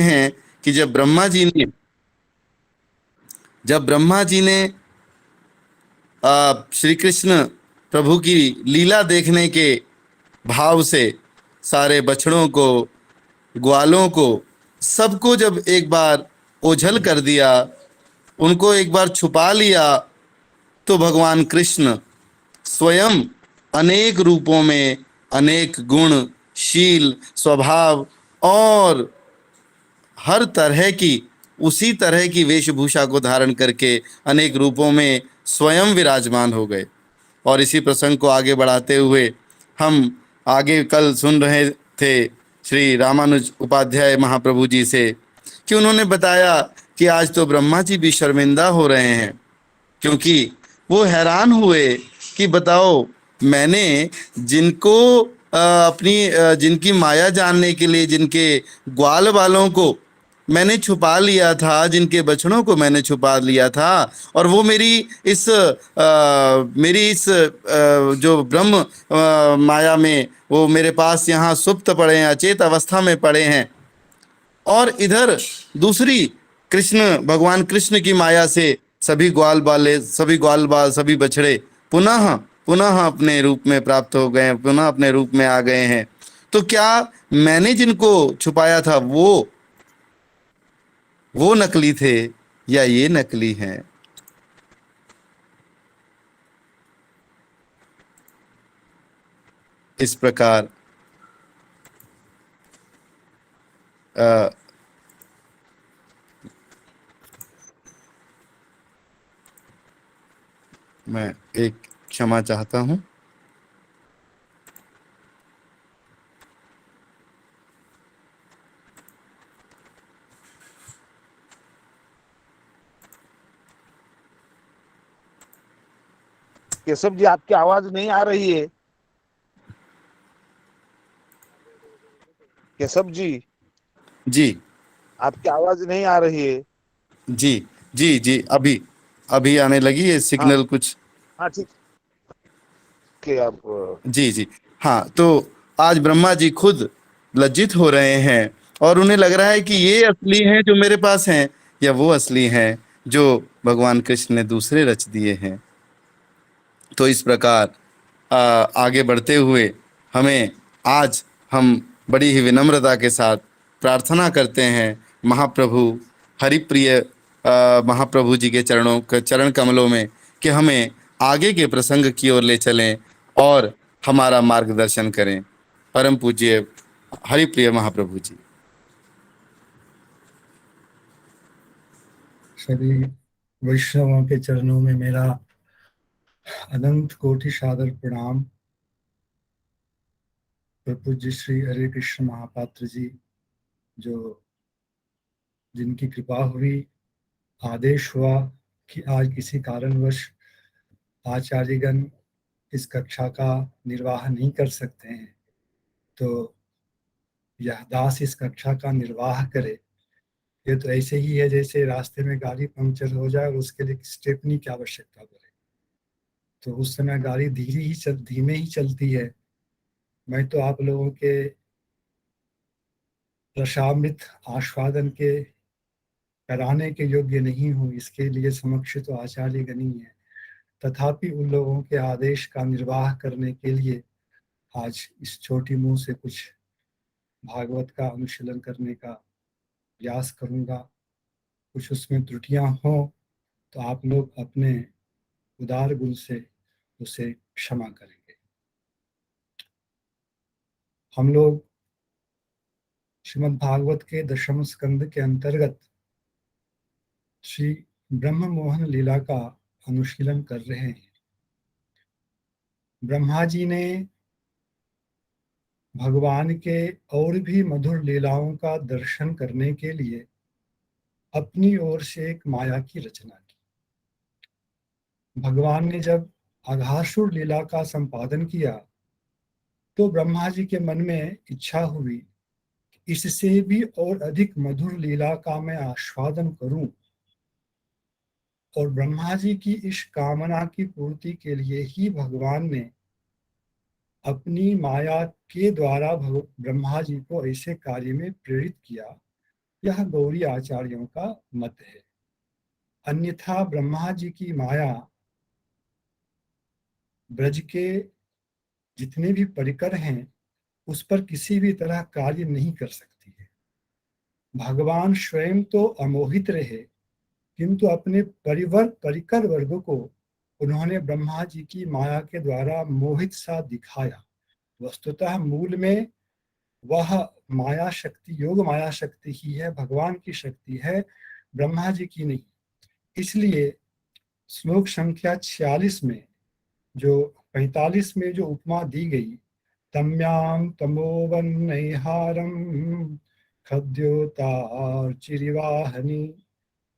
हैं कि जब ब्रह्मा जी ने श्री कृष्ण प्रभु की लीला देखने के भाव से सारे बछड़ों को, ग्वालों को, सबको जब एक बार ओझल कर दिया, उनको एक बार छुपा लिया, तो भगवान कृष्ण स्वयं अनेक रूपों में, अनेक गुण, शील, स्वभाव और हर तरह की, उसी तरह की वेशभूषा को धारण करके अनेक रूपों में स्वयं विराजमान हो गए। और इसी प्रसंग को आगे बढ़ाते हुए हम आगे कल सुन रहे थे श्री रामानुज उपाध्याय महाप्रभु जी से कि उन्होंने बताया कि आज तो ब्रह्मा जी भी शर्मिंदा हो रहे हैं, क्योंकि वो हैरान हुए कि बताओ, मैंने जिनको जिनकी माया जानने के लिए, जिनके ग्वाल वालों को मैंने छुपा लिया था, जिनके बछड़ों को मैंने छुपा लिया था, और वो मेरी इस जो ब्रह्म माया में वो मेरे पास यहाँ सुप्त पड़े हैं, अचेत अवस्था में पड़े हैं। और इधर दूसरी भगवान कृष्ण की माया से सभी ग्वाल बाल, सभी बछड़े पुनः पुनः अपने रूप में प्राप्त हो गए हैं, पुनः अपने रूप में आ गए हैं। तो क्या मैंने जिनको छुपाया था वो नकली थे या ये नकली हैं? इस प्रकार अ, मैं एक क्षमा चाहता हूं। केशव जी, आपकी आवाज नहीं आ रही है। केशव जी, जी आपकी आवाज नहीं आ रही है। जी जी जी, अभी अभी आने लगी है हाँ सिग्नल कुछ। हाँ, ठीक है। आप जी जी। हाँ, तो आज ब्रह्मा जी खुद लज्जित हो रहे हैं और उन्हें लग रहा है कि ये असली हैं जो मेरे पास हैं, या वो असली हैं जो भगवान कृष्ण ने दूसरे रच दिए हैं। तो इस प्रकार आगे बढ़ते हुए हमें आज हम बड़ी ही विनम्रता के साथ प्रार्थना करते हैं महाप्रभु हरिप्रिय महाप्रभु जी के चरण कमलों में कि हमें आगे के प्रसंग की ओर ले चलें और हमारा मार्गदर्शन करें। परम पूज्य हरिप्रिय महाप्रभु जी। सभी वैष्णवों के चरणों में मेरा अनंत कोटि सादर प्रणाम। पूज्य श्री हरे कृष्ण महापात्र जी, जो जिनकी कृपा हुई, आदेश हुआ कि आज किसी कारणवश आचार्यगण इस कक्षा का निर्वाह नहीं कर सकते हैं, तो यह दास इस कक्षा का निर्वाह करे। ये तो ऐसे ही है जैसे रास्ते में गाड़ी पंक्चर हो जाए और उसके लिए स्टेपनी की आवश्यकता पड़े, तो उस समय गाड़ी धीमे ही चलती है। मैं तो आप लोगों के रसामृत आस्वादन के कराने के योग्य नहीं हूँ, इसके लिए समक्ष तो आचार्य गणी है। तथापि उन लोगों के आदेश का निर्वाह करने के लिए आज इस छोटी मुंह से कुछ भागवत का अनुशीलन करने का प्रयास करूँगा। कुछ उसमें त्रुटियां हों तो आप लोग अपने उदार गुण से उसे क्षमा करेंगे। हम लोग श्रीमद् भागवत के दशम स्कंद के अंतर्गत श्री ब्रह्म मोहन लीला का अनुशीलन कर रहे हैं। ब्रह्मा जी ने भगवान के और भी मधुर लीलाओं का दर्शन करने के लिए अपनी ओर से एक माया की रचना की। भगवान ने जब अघासुर लीला का संपादन किया तो ब्रह्मा जी के मन में इच्छा हुई, इससे भी और अधिक मधुर लीला का मैं आस्वादन करूं। और ब्रह्मा जी की इस कामना की पूर्ति के लिए ही भगवान ने अपनी माया के द्वारा ब्रह्मा जी को ऐसे कार्य में प्रेरित किया यह गौरी आचार्यों का मत है। अन्यथा ब्रह्मा जी की माया ब्रज के जितने भी परिकर हैं उस पर किसी भी तरह कार्य नहीं कर सकती है। भगवान स्वयं तो अमोहित रहे, किंतु अपने परिकर वर्ग को उन्होंने ब्रह्मा जी की माया के द्वारा मोहित सा दिखाया। वस्तुतः मूल में वह माया शक्ति, योग माया शक्ति ही है, भगवान की शक्ति है, ब्रह्मा जी की नहीं। इसलिए श्लोक संख्या 46 में जो 45 में जो उपमा दी गई, तम्यां तमोवन्नैहारं खद्योतार्चिरिवाहनि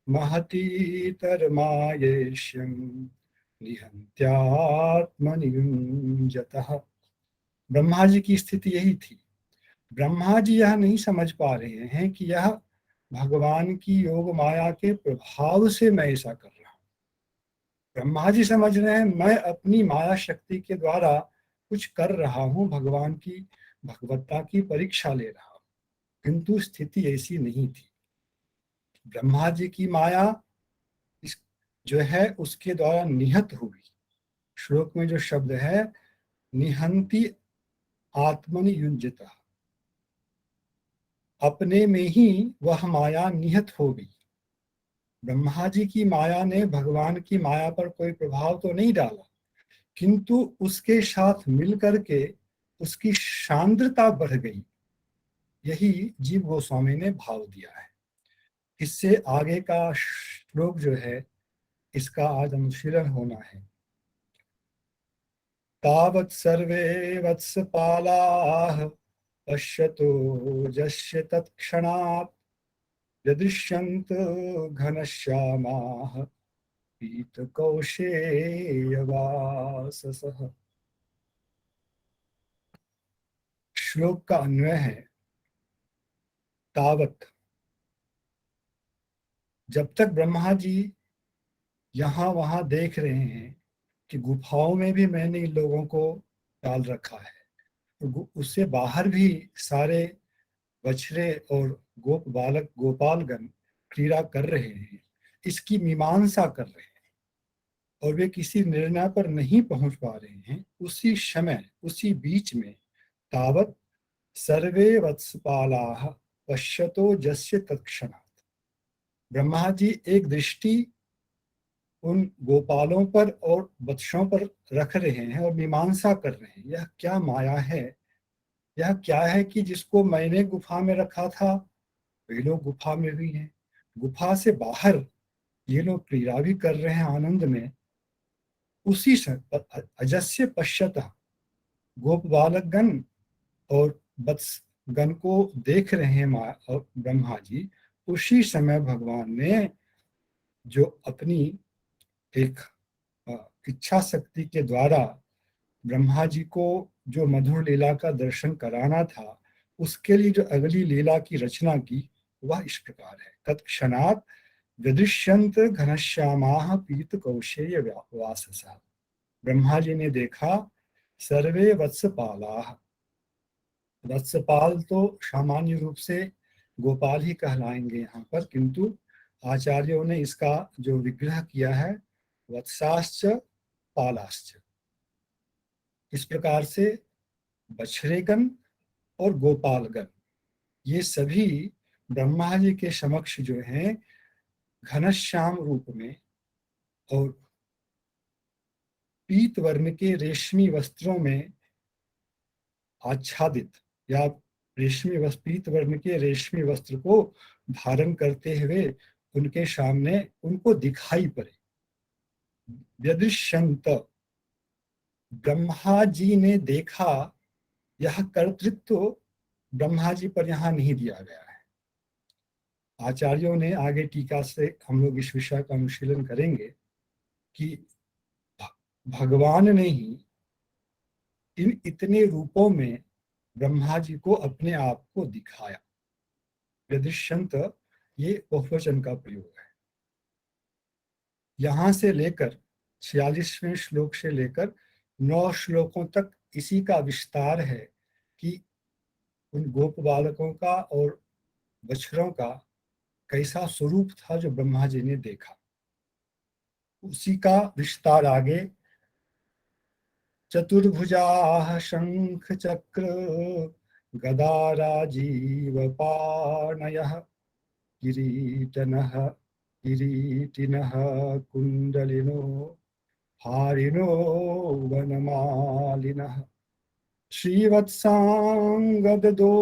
महतीतरमायेष्यं निहन्त्यात्मनि युञ्जतः। ब्रह्मा जी की स्थिति यही थी। ब्रह्मा जी यह नहीं समझ पा रहे हैं कि यह भगवान की योग माया के प्रभाव से मैं ऐसा कर रहा हूं। ब्रह्मा जी समझ रहे हैं मैं अपनी माया शक्ति के द्वारा कुछ कर रहा हूं, भगवान की भगवत्ता की परीक्षा ले रहा हूं, किंतु स्थिति ऐसी नहीं थी। ब्रह्मा जी की माया इस जो है उसके द्वारा निहत हुई। श्लोक में जो शब्द है निहंति आत्मनि युंजिता, अपने में ही वह माया निहत हो गई। ब्रह्मा जी की माया ने भगवान की माया पर कोई प्रभाव तो नहीं डाला, किंतु उसके साथ मिलकर के उसकी सांद्रता बढ़ गई। यही जीव गोस्वामी ने भाव दिया है। इससे आगे का श्लोक जो है इसका आज अनुशीलन होना है। तावत् सर्वे वत्सपालाः पश्यतो यस्य तत्क्षणात् यदृश्यन्त घनश्यामाः पीतकौशेयवाससः। श्लोक का अन्वय है तावत, जब तक ब्रह्मा जी यहाँ वहां देख रहे हैं कि गुफाओं में भी मैंने इन लोगों को डाल रखा है, तो उससे बाहर भी सारे बछड़े और गोप बालक गोपालगण क्रीड़ा कर रहे हैं, इसकी मीमांसा कर रहे हैं और वे किसी निर्णय पर नहीं पहुंच पा रहे हैं। उसी समय उसी बीच में तावत सर्वे वत्सपालाः पश्यतो यस्य तत्क्षणात्, ब्रह्मा जी एक दृष्टि उन गोपालों पर और वत्सों पर रख रहे हैं और मीमांसा कर रहे हैं। यह क्या माया है, यह क्या है कि जिसको मैंने गुफा में रखा था वे लोग गुफा में भी हैं, गुफा से बाहर ये लोग क्रीड़ा भी कर रहे हैं आनंद में। उसी अजस्य पश्यतः, गोप बालक गण और वत्स गण को देख रहे हैं और ब्रह्मा जी। उसी समय भगवान ने जो अपनी एक इच्छा शक्ति के द्वारा ब्रह्मा जी को जो मधुर लीला का दर्शन कराना था, उसके लिए जो अगली लीला की रचना की वह इस प्रकार है। तत्क्षणात् विदृश्यन्त घनश्यामाः पीत कौशेय वाससः। ब्रह्मा जी ने देखा सर्वे वत्सपालाः, वत्सपाल तो सामान्य रूप से गोपाल ही कहलाएंगे यहाँ पर, किंतु आचार्यों ने इसका जो विग्रह किया है वत्साश्च पालाश्च, इस प्रकार से बछड़ेगण और गोपालगण ये सभी ब्रह्मा जी के समक्ष जो हैं घनश्याम रूप में और पीत वर्ण के रेशमी वस्त्रों में आच्छादित, या रेशमी वस्त्र, पीत वर्ण के रेशमी वस्त्र को धारण करते हुए उनके सामने उनको दिखाई पड़े। व्यदृश्यंत, ब्रह्मा जी ने देखा, यह कर्तृत्व ब्रह्मा जी पर यहाँ नहीं दिया गया है। आचार्यों ने आगे टीका से हम लोग इस विषय का अनुशीलन करेंगे कि भगवान ने ही इन इतने रूपों में ब्रह्मा जी को अपने आप को दिखाया। व्यदृश्यंत ये बहुवचन का प्रयोग है। यहां से लेकर 46वें श्लोक से लेकर 9 श्लोकों तक इसी का विस्तार है कि उन गोप बालकों का और बछड़ों का कैसा स्वरूप था जो ब्रह्मा जी ने देखा, उसी का विस्तार आगे। चतुर्भुजा शंख चक्र गदा राजीव पाणयः किरीटनः किरीटिनः कुण्डलिनो हारिणो वनमालिनः श्रीवत्साङ्गदो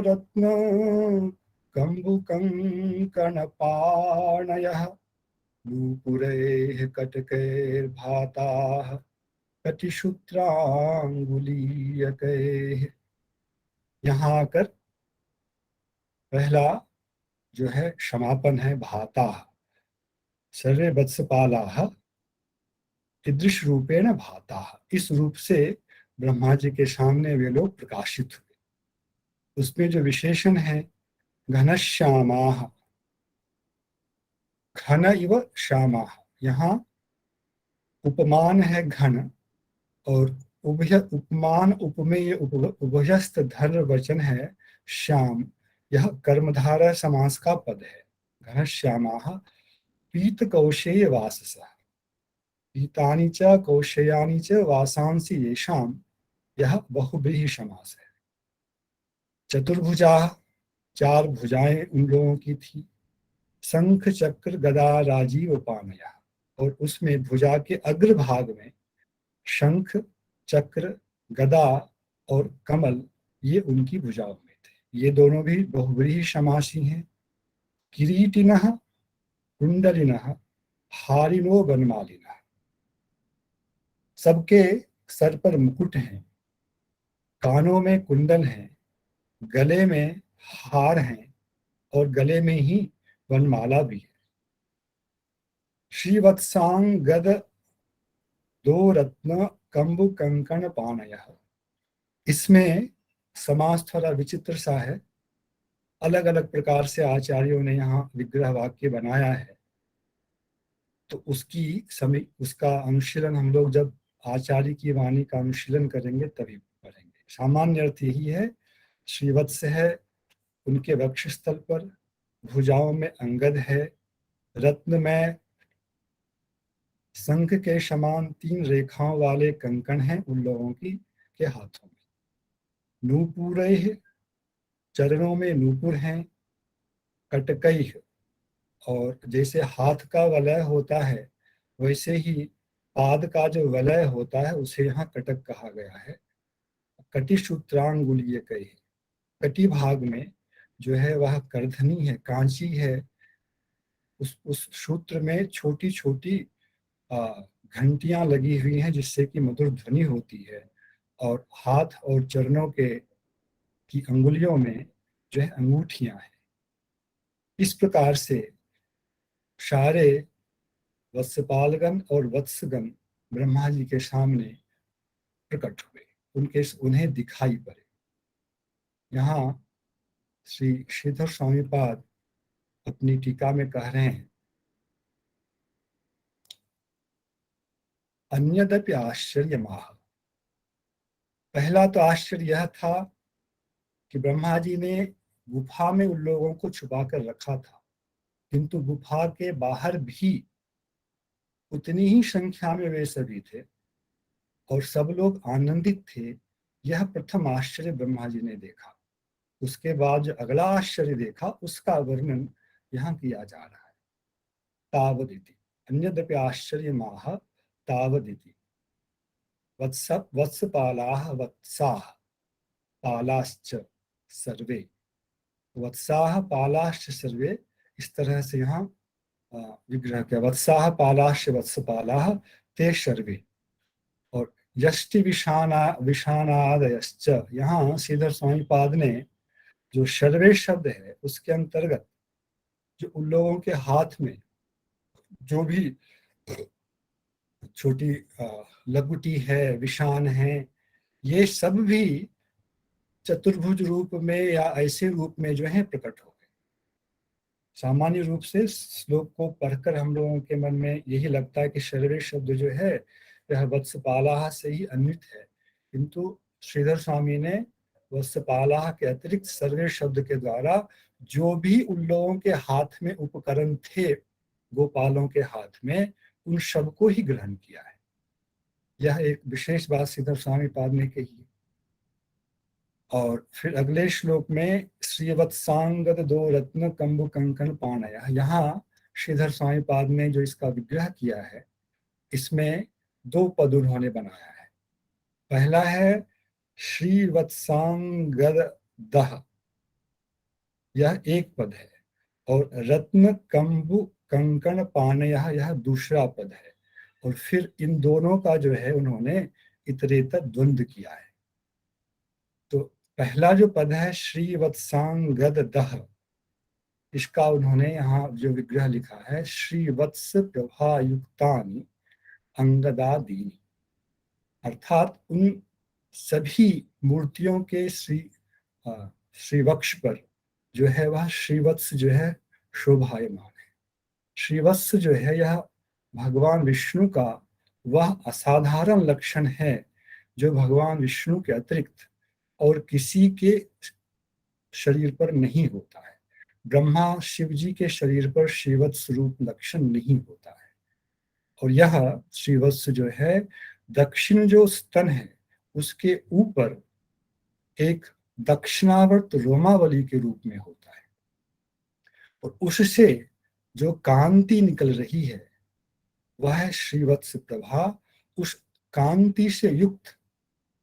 रत्न कम्बुकङ्कणपाणयः नूपुरैः कटकैर्भाताः कटिसूत्रांगुलीयकैः। यहाँ आकर पहला जो है क्षमापन है, भाता सर्वे वत्सपालाः कीदृश रूपेण भाता, इस रूप से ब्रह्मा जी के सामने वे लोग प्रकाशित हुए। उसमें जो विशेषण है घनश्यामाः, घन इव श्यामाः, यहाँ उपमान है घन और उपमान उपमेय उभयस्थ धर्म वचन है श्याम। यह कर्मधारय समास का पद है। घनश्यामाः पीत कौशेय वाससः, पीतानि च कौशेयानि च वासांसि येषाम्, यह बहुव्रीहि समास है। चतुर्भुजा, चार भुजाएं उन लोगों की थी। शंख चक्र गदा राजीव पाणयः, और उसमें भुजा के अग्रभाग में शंख चक्र गदा और कमल, ये उनकी भुजाओं में थे। ये दोनों भी बहुव्रीहि समासी हैं। किरीटिनः कुंडलिनः हारिणो वनमालिनः, सबके सर पर मुकुट हैं, कानों में कुंडल हैं, गले में हार हैं और गले में ही वनमाला भी है। श्रीवत्सांग गद दो रत्न कंबु कंकण पाणयः, इसमें समास थोड़ा विचित्र सा है। अलग अलग प्रकार से आचार्यों ने यहाँ विग्रह वाक्य बनाया है, तो उसका अनुशीलन हम लोग जब आचार्य की वाणी का अनुशीलन करेंगे तभी पढ़ेंगे। सामान्य अर्थ यही है, श्रीवत्स है, उनके वक्षस्थल पर, भुजाओं में अंगद है, रत्न में शंख के समान 3 रेखाओं वाले कंकण हैं उन लोगों के हाथों में। नूपुरैः, चरणों में नूपुर हैं। कटकैः, और जैसे हाथ का वलय होता है वैसे ही पाद का जो वलय होता है उसे यहाँ कटक कहा गया है। कटिसूत्रांगुलीयकैः, कटी भाग में जो है वह करधनी है, कांची है। उस सूत्र में छोटी छोटी घंटियां लगी हुई हैं जिससे कि मधुर ध्वनि होती है, और हाथ और चरणों की अंगुलियों में जो है अंगूठियां हैं। इस प्रकार से सारे वत्सपालगण और वत्सगण ब्रह्मा जी के सामने प्रकट हुए, उन्हें दिखाई पड़े। यहाँ श्री श्रीधर स्वामीपाद अपनी टीका में कह रहे हैं, अन्यदपि आश्चर्यमाह। पहला तो आश्चर्य यह था कि ब्रह्मा जी ने गुफा में उन लोगों को छुपा कर रखा था, किंतु गुफा के बाहर भी उतनी ही संख्या में वे सभी थे और सब लोग आनंदित थे। यह प्रथम आश्चर्य ब्रह्मा जी ने देखा। उसके बाद जो अगला आश्चर्य देखा उसका वर्णन यहाँ किया जा रहा है। तावदिति, अन्यदपि आश्चर्यमाह तावदिति। वत्सपालाः वत्साः पालाश्च सर्वे, वत्साः पालाश्च सर्वे, इस तरह से यहाँ विग्रह किया। वत्साः पालाश्च वत्सपालाः ते सर्वे, और यष्टि विषाणादयश्च, यहाँ श्रीधर स्वामीपाद ने जो सर्वे शब्द है उसके अंतर्गत जो उन लोगों के हाथ में जो भी छोटी लघुटी है, विषाण है, ये सब भी चतुर्भुज रूप में या ऐसे रूप में जो है प्रकट हो गए। सामान्य रूप से श्लोक को पढ़कर हम लोगों के मन में यही लगता है कि सर्वे शब्द जो है यह वत्सपाला से ही अन्वित है, किंतु श्रीधर स्वामी ने वत्सपाला के अतिरिक्त सर्वे शब्द के द्वारा जो भी उन लोगों के हाथ में उपकरण थे, गोपालों के हाथ में, उन सबको ही ग्रहण किया है। यह एक विशेष बात श्रीधर स्वामी पाद ने कही। और फिर अगले श्लोक में श्रीवत्सांगद दो रत्न कंबु कंकन पाणय, यहाँ श्रीधर स्वामी पाद ने जो इसका विग्रह किया है, इसमें दो पद उन्होंने बनाया है। पहला है श्रीवत्सांगद दह, यह एक पद है, और रत्न कंबु कंकण पाणय यह दूसरा पद है। और फिर इन दोनों का जो है उन्होंने इतरेतर द्वंद्व किया है। तो पहला जो पद है श्रीवत्सांगद दह, इसका उन्होंने यहाँ जो विग्रह लिखा है, श्रीवत्स प्रभायुक्तानि अंगदादीनि, अर्थात उन सभी मूर्तियों के श्रीवक्ष पर जो है वह श्रीवत्स जो है शोभायमान है। श्रीवत्स जो है यह भगवान विष्णु का वह असाधारण लक्षण है जो भगवान विष्णु के अतिरिक्त और किसी के शरीर पर नहीं होता है। ब्रह्मा शिव जी के शरीर पर श्रीवत्स रूप लक्षण नहीं होता है। और यह श्रीवत्स जो है दक्षिण जो स्तन है उसके ऊपर एक दक्षिणावर्त रोमावली के रूप में होता है, और उससे जो कांति निकल रही है वह है श्रीवत्स प्रभा। उस कांति से युक्त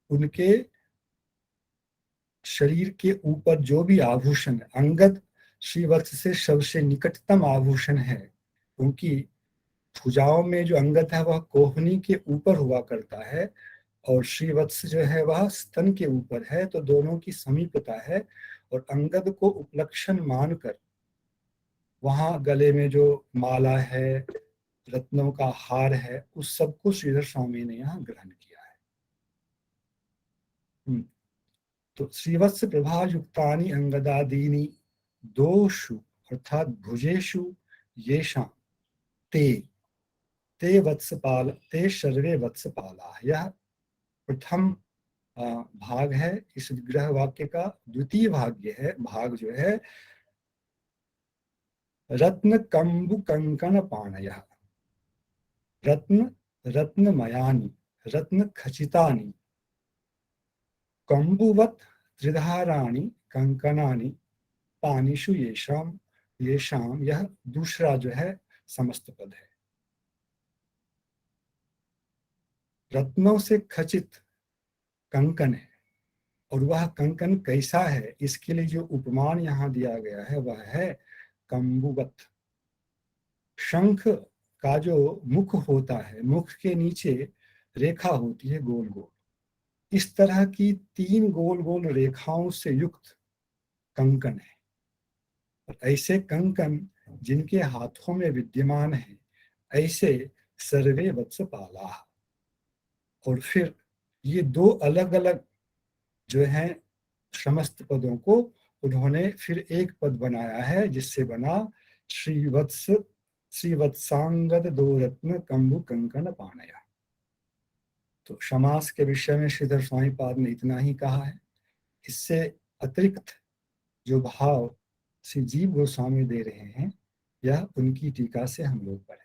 उनके शरीर के ऊपर जो भी आभूषण, अंगद श्रीवत्स से सबसे निकटतम आभूषण है। उनकी भुजाओं में जो अंगद है वह कोहनी के ऊपर हुआ करता है, और श्रीवत्स जो है वह स्तन के ऊपर है, तो दोनों की समीपता है। और अंगद को उपलक्षण मानकर वहां गले में जो माला है, रत्नों का हार है, उस सबको श्रीधर स्वामी ने यहाँ ग्रहण किया है। तो श्रीवत्स प्रभा युक्तानि अंगदादीनि दोषु अर्थात भुजेषु येषां ते वत्सपाल ते सर्वे वत्सपाला, यह प्रथम भाग है इस विग्रह वाक्य का। द्वितीय भाग जो है रत्न कंबु कंकण पाणय, रत्नमयानि रत्न खचितानि कंबुवत त्रिधाराणि कंकणानि पानीषु येषाम यह दूसरा जो है समस्त पद है। रत्नों से खचित कंकन है, और वह कंकन कैसा है इसके लिए जो उपमान यहाँ दिया गया है वह है कंबुवत। शंख का जो मुख होता है, मुख के नीचे रेखा होती है गोल गोल, इस तरह की 3 गोल गोल रेखाओं से युक्त कंकन है। और ऐसे कंकन जिनके हाथों में विद्यमान है, ऐसे सर्वे वत्सपाला। और फिर ये 2 अलग अलग जो हैं समस्त पदों को उन्होंने फिर एक पद बनाया है, जिससे बना श्रीवत्सांगद दो रत्न कंबु कंकण पाणय। तो समास के विषय में श्रीधर स्वामी पाद ने इतना ही कहा है। इससे अतिरिक्त जो भाव श्री जीव गोस्वामी दे रहे हैं, यह उनकी टीका से हम लोग पढ़ेंगे।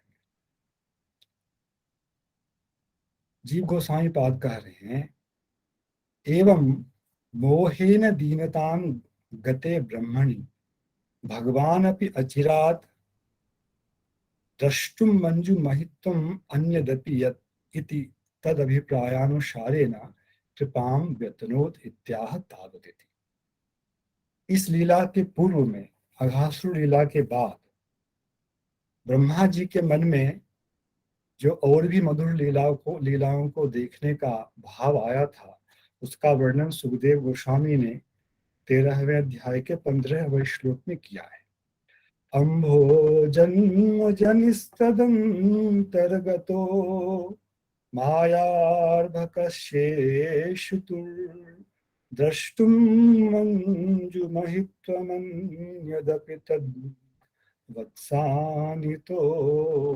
जीव गोस्वामी पाद कह रहे हैं, एवं मोहेन दीनतां गते ब्रह्मणि भगवान अपि अचिरात् द्रष्टुम मंजु महित्वम अन्यदपि यत् इति तदभिप्रायानुसारेण कृपाम व्यतनोत इत्याह तावदेति। इस लीला के पूर्व में, अघासुर लीला के बाद, ब्रह्मा जी के मन में जो और भी मधुर लीलाओं को देखने का भाव आया था, उसका वर्णन सुखदेव गोस्वामी ने 13वें अध्याय के 15वें श्लोक में किया है। अम्भो जन्म जनिस्तदंतर्गतो मायार्भकस्येषुतुर्द्रष्टुं मंजुमहित्वमन्यदपि तद्वत्सानितो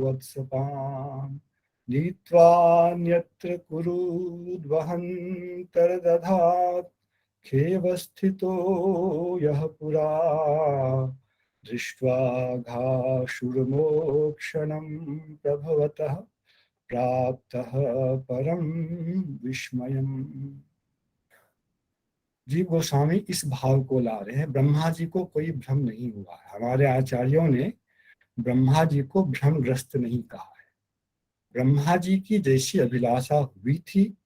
वत्सपान् नीत्वान्यत्र कुरुद्वहन्तर्दधात् खेवस्थितो यः पुरा दृष्ट्वा घासुरमोक्षणं प्रभवतः प्राप्तः परम विस्मयम्। जीव गोस्वामी इस भाव को ला रहे हैं, ब्रह्मा जी को कोई भ्रम नहीं हुआ है। हमारे आचार्यों ने ब्रह्मा जी को भ्रमग्रस्त नहीं कहा है। ब्रह्मा जी की जैसी अभिलाषा हुई थी,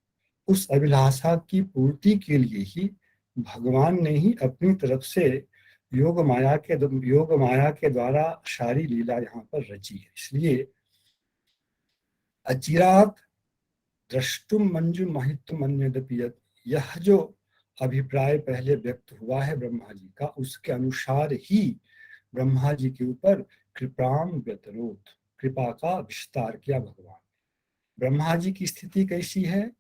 उस अभिलाषा की पूर्ति के लिए ही भगवान ने ही अपनी तरफ से योग माया के द्वारा सारी लीला यहाँ पर रची है। इसलिए अचिरात द्रष्टुम मंजु महित्व अन्यदपि यत्, यह जो अभिप्राय पहले व्यक्त हुआ है ब्रह्मा जी का, उसके अनुसार ही ब्रह्मा जी के ऊपर कृपाम व्यतरोत, कृपा का विस्तार किया भगवान। ब्रह्मा जी की स्थिति कैसी है?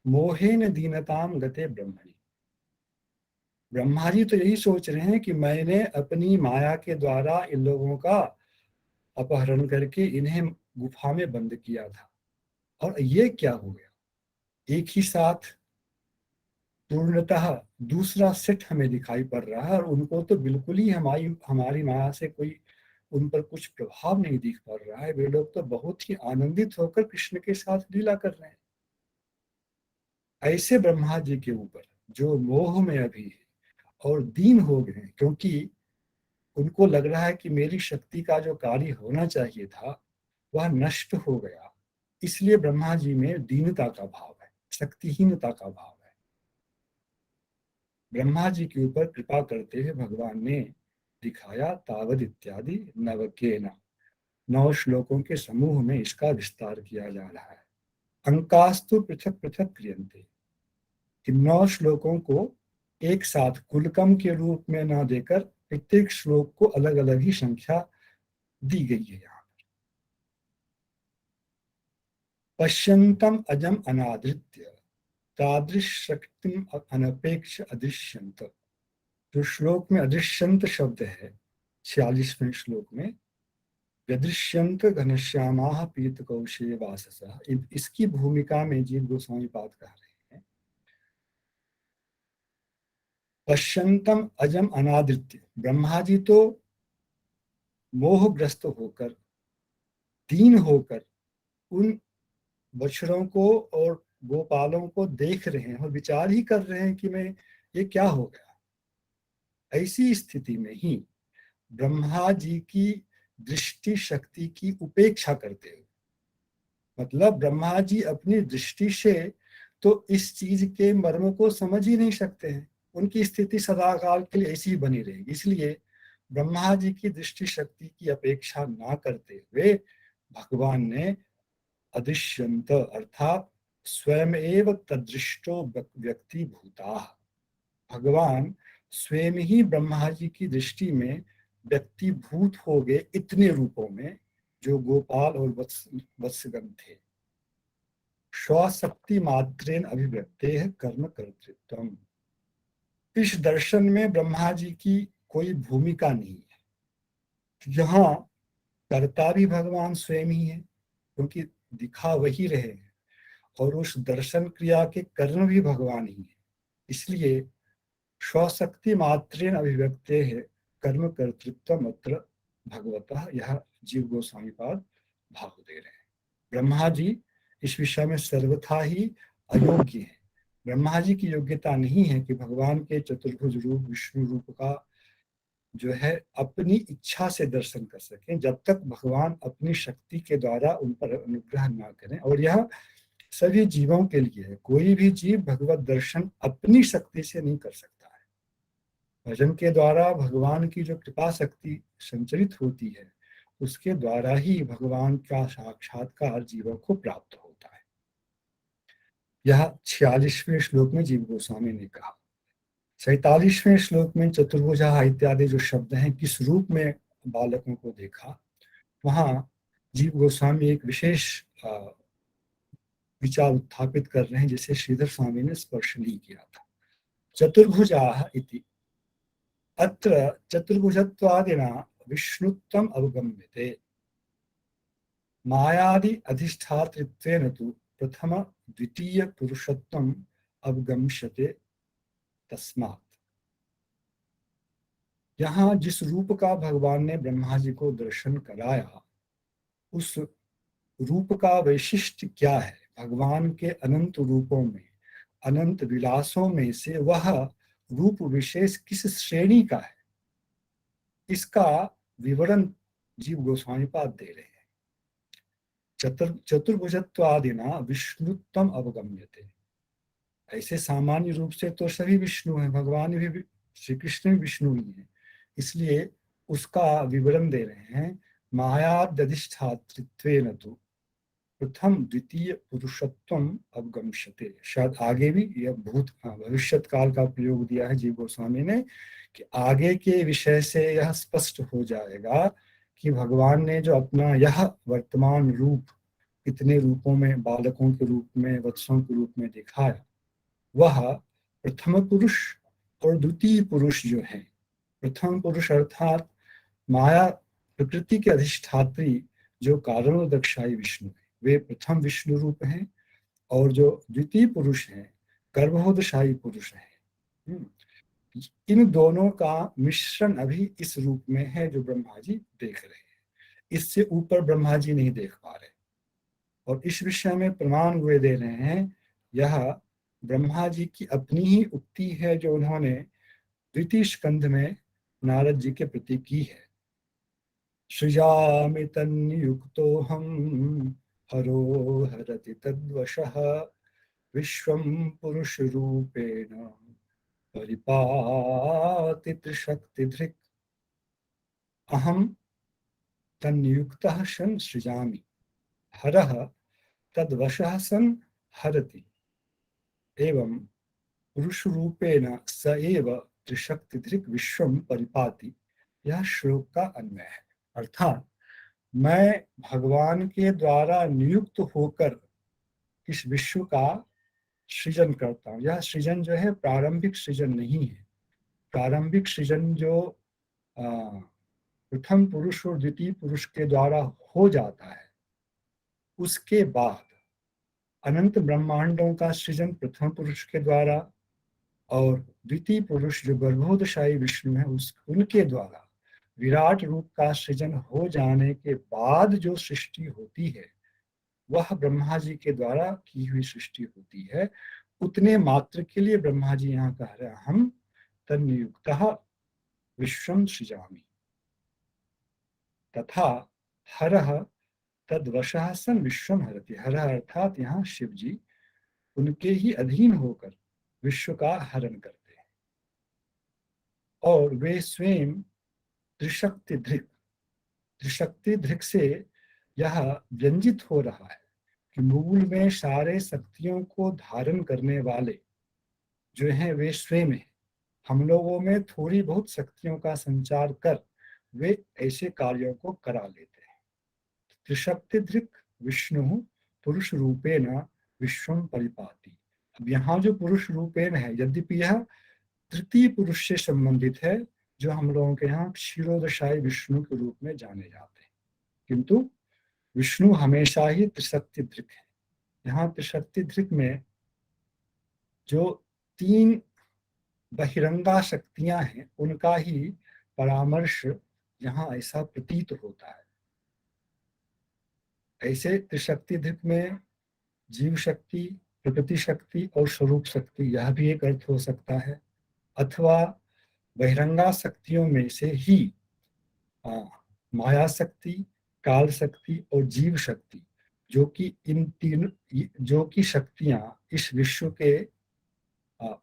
मोहेन दीनताम गते ब्रह्मणि। ब्रह्मा जी तो यही सोच रहे हैं कि मैंने अपनी माया के द्वारा इन लोगों का अपहरण करके इन्हें गुफा में बंद किया था, और ये क्या हो गया? एक ही साथ पूर्णतः दूसरा सेट हमें दिखाई पड़ रहा है, और उनको तो बिल्कुल ही हमारी माया से कोई उन पर कुछ प्रभाव नहीं दिख पड़ रहा है। वे लोग तो बहुत ही आनंदित होकर कृष्ण के साथ लीला कर रहे हैं। ऐसे ब्रह्मा जी के ऊपर जो मोह में अभी है और दीन हो गए हैं, क्योंकि उनको लग रहा है कि मेरी शक्ति का जो कार्य होना चाहिए था वह नष्ट हो गया, इसलिए ब्रह्मा जी में दीनता का भाव है, शक्तिहीनता का भाव है। ब्रह्मा जी के ऊपर कृपा करते हुए भगवान ने दिखाया तावद इत्यादि नवकेन, 9 श्लोकों के समूह में इसका विस्तार किया जा रहा है। अंकास्तु पृथक पृथक क्रियन्ते, इन 9 श्लोकों को एक साथ कुलकम के रूप में न देकर प्रत्येक श्लोक को अलग अलग ही संख्या दी गई है। यहाँ पश्यन्तम अजम अनादृत्य तादृश शक्तिम अनपेक्ष अदृश्यंत, जो श्लोक में अदृश्यंत शब्द है 46वें श्लोक में, व्यदृश्यंत घनश्यामा पीत कौशे वाससः, इसकी भूमिका में जीव गोस्वामी पाद कह रहे हैं पश्यंतम अजम अनादृत्य। ब्रह्मा जी तो मोहग्रस्त होकर, दीन होकर उन बछड़ों को और गोपालों को देख रहे हैं और विचार ही कर रहे हैं कि मैं ये क्या हो गया। ऐसी स्थिति में ही ब्रह्मा जी की दृष्टि शक्ति की उपेक्षा करते हुए, मतलब ब्रह्मा जी अपनी दृष्टि से तो इस चीज के मर्म को समझ ही नहीं सकते हैं, उनकी स्थिति सदाकाल के लिए ऐसी ही बनी रहेगी। इसलिए ब्रह्मा जी की दृष्टि शक्ति की अपेक्षा ना करते हुए भगवान ने अदृश्यंत अर्थात स्वयं एव तदृष्टो व्यक्ति भूता, भगवान स्वयं ही ब्रह्मा जी की दृष्टि में व्यक्तिभूत हो गए इतने रूपों में, जो गोपाल और वत्सगण थे। स्वशक्ति मात्रेन अभिव्यक्ते है कर्म कर्तृत्वम। इस दर्शन में ब्रह्मा जी की कोई भूमिका नहीं है, जहाँ कर्ता भी भगवान स्वयं ही है, क्योंकि दिखा वही रहे हैं, और उस दर्शन क्रिया के कर्म भी भगवान ही है। इसलिए स्वशक्ति मात्रेन अभिव्यक्ते है कर्म कर्तृत्व मात्र भगवतः, यह जीव गोस्वामी पाद भाव दे रहे हैं। ब्रह्मा जी इस विषय में सर्वथा ही अयोग्य है। ब्रह्मा जी की योग्यता नहीं है कि भगवान के चतुर्भुज रूप विष्णु रूप का जो है अपनी इच्छा से दर्शन कर सकें, जब तक भगवान अपनी शक्ति के द्वारा उन पर अनुग्रह ना करें। और यह सभी जीवों के लिए है, कोई भी जीव भगवत दर्शन अपनी शक्ति से नहीं कर सकता है। भजन के द्वारा भगवान की जो कृपा शक्ति संचरित होती है, उसके द्वारा ही भगवान का साक्षात्कार जीवों को प्राप्त होता है। यह 46वें श्लोक में जीव गोस्वामी ने कहा। 47वें श्लोक में चतुर्भुजा इत्यादि जो शब्द हैं, किस रूप में बालकों को देखा, वहां जीव गोस्वामी एक विशेष विचार उत्थापित कर रहे हैं, जिसे श्रीधर स्वामी ने स्पर्श नहीं किया था। चतुर्भुजा इति अत्र चतुर्भुजत्वादिना विष्णुत्वम अवगम्यते, मायादि अधिष्ठातृत्वेन तु प्रथम द्वितीय पुरुषत्वम अवगम्यते तस्मात्। यहाँ जिस रूप का भगवान ने ब्रह्मा जी को दर्शन कराया, उस रूप का वैशिष्ट क्या है? भगवान के अनंत रूपों में, अनंत विलासों में से वह रूप विशेष किस श्रेणी का है, इसका विवरण जीव गोस्वामी पाद दे रहे हैं। चतुर्भुजत्वादिना विष्णुत्वम अवगम्यते। ऐसे सामान्य रूप से तो सभी विष्णु हैं, भगवान भी, श्री कृष्ण भी विष्णु ही है, इसलिए उसका विवरण दे रहे हैं। मायादधिष्ठातृत्वेन तु प्रथम द्वितीय पुरुषत्वम अवगम्यते। शायद आगे भी यह भविष्यत काल का प्रयोग दिया है जीव गोस्वामी ने, कि आगे के विषय से यह स्पष्ट हो जाएगा कि भगवान ने जो अपना यह वर्तमान रूप, कितने रूपों में, बालकों के रूप में, वत्सों के रूप में दिखाया, वह प्रथम पुरुष और द्वितीय पुरुष जो है, प्रथम पुरुष अर्थात माया प्रकृति के अधिष्ठात्री जो कारणोदक्षाई विष्णु है, वे प्रथम विष्णु रूप हैं, और जो द्वितीय पुरुष हैं गर्भोदशाई पुरुष है। इन दोनों का मिश्रण अभी इस रूप में है जो ब्रह्मा जी देख रहे हैं। इससे ऊपर ब्रह्मा जी नहीं देख पा रहे, और इस विषय में प्रमाण वे दे रहे हैं। यह ब्रह्मा जी की अपनी ही उक्ति है जो उन्होंने द्वितीय स्कंध में नारद जी के प्रति की है। सृजामि तन्युक्तोऽहं हरो हरति तद्वशः विश्वं पुरुषरूपेण परिपाति त्रिशक्तिधृक्। अहं तन्नियुक्तः सन् सृजामि, हरः तद्वशः सन् हरति, एवं पुरुष रूपेण स एव त्रिशक्तिधृक् विश्वं परिपाति। यह श्लोक का अन्वय है। अर्थात मैं भगवान के द्वारा नियुक्त होकर इस विश्व का सृजन करता हूँ। यह सृजन जो है प्रारंभिक सृजन नहीं है। प्रारंभिक सृजन जो प्रथम पुरुष और द्वितीय पुरुष के द्वारा हो जाता है, उसके बाद अनंत ब्रह्मांडों का सृजन प्रथम पुरुष के द्वारा, और द्वितीय पुरुष जो गर्भोदशाई विष्णु है उनके द्वारा विराट रूप का सृजन हो जाने के बाद जो सृष्टि होती है, वह ब्रह्मा जी के द्वारा की हुई सृष्टि होती है। उतने मात्र के लिए ब्रह्मा जी यहाँ कह रहे हैं, हम तन्नियुक्तः विश्वं सृजामि, तथा हरः तद्वशः सन् विश्वं हरति। हरः अर्थात यहाँ शिव जी उनके ही अधीन होकर विश्व का हरण करते हैं, और वे स्वयं त्रिशक्ति धृक्, त्रिशक्ति धृक् से यह व्यंजित हो रहा है कि मूल में सारे शक्तियों को धारण करने वाले जो हैं वे स्वयं हैं। हम लोगों में थोड़ी बहुत शक्तियों का संचार कर वे ऐसे कार्यों को करा लेते हैं। त्रिशक्ति धृक् विष्णु पुरुष रूपेण विश्वं परिपाति। अब यहाँ जो पुरुष रूपेण है, यद्यपि यह तृतीय पुरुष से संबंधित है, जो हम लोगों के यहाँ क्षीरोदशाई विष्णु के रूप में जाने जाते हैं, किंतु विष्णु हमेशा ही त्रिशक्ति धृक् है। यहाँ त्रिशक्ति धृक् में जो तीन बहिरंगा शक्तियां हैं, उनका ही परामर्श यहाँ ऐसा प्रतीत होता है। ऐसे त्रिशक्ति धृक् में जीव शक्ति, प्रकृति शक्ति और स्वरूप शक्ति, यह भी एक अर्थ हो सकता है। अथवा बहिरंगा शक्तियों में से ही माया शक्ति, काल शक्ति और जीव शक्ति, जो कि इन तीन, जो कि शक्तियां इस विश्व के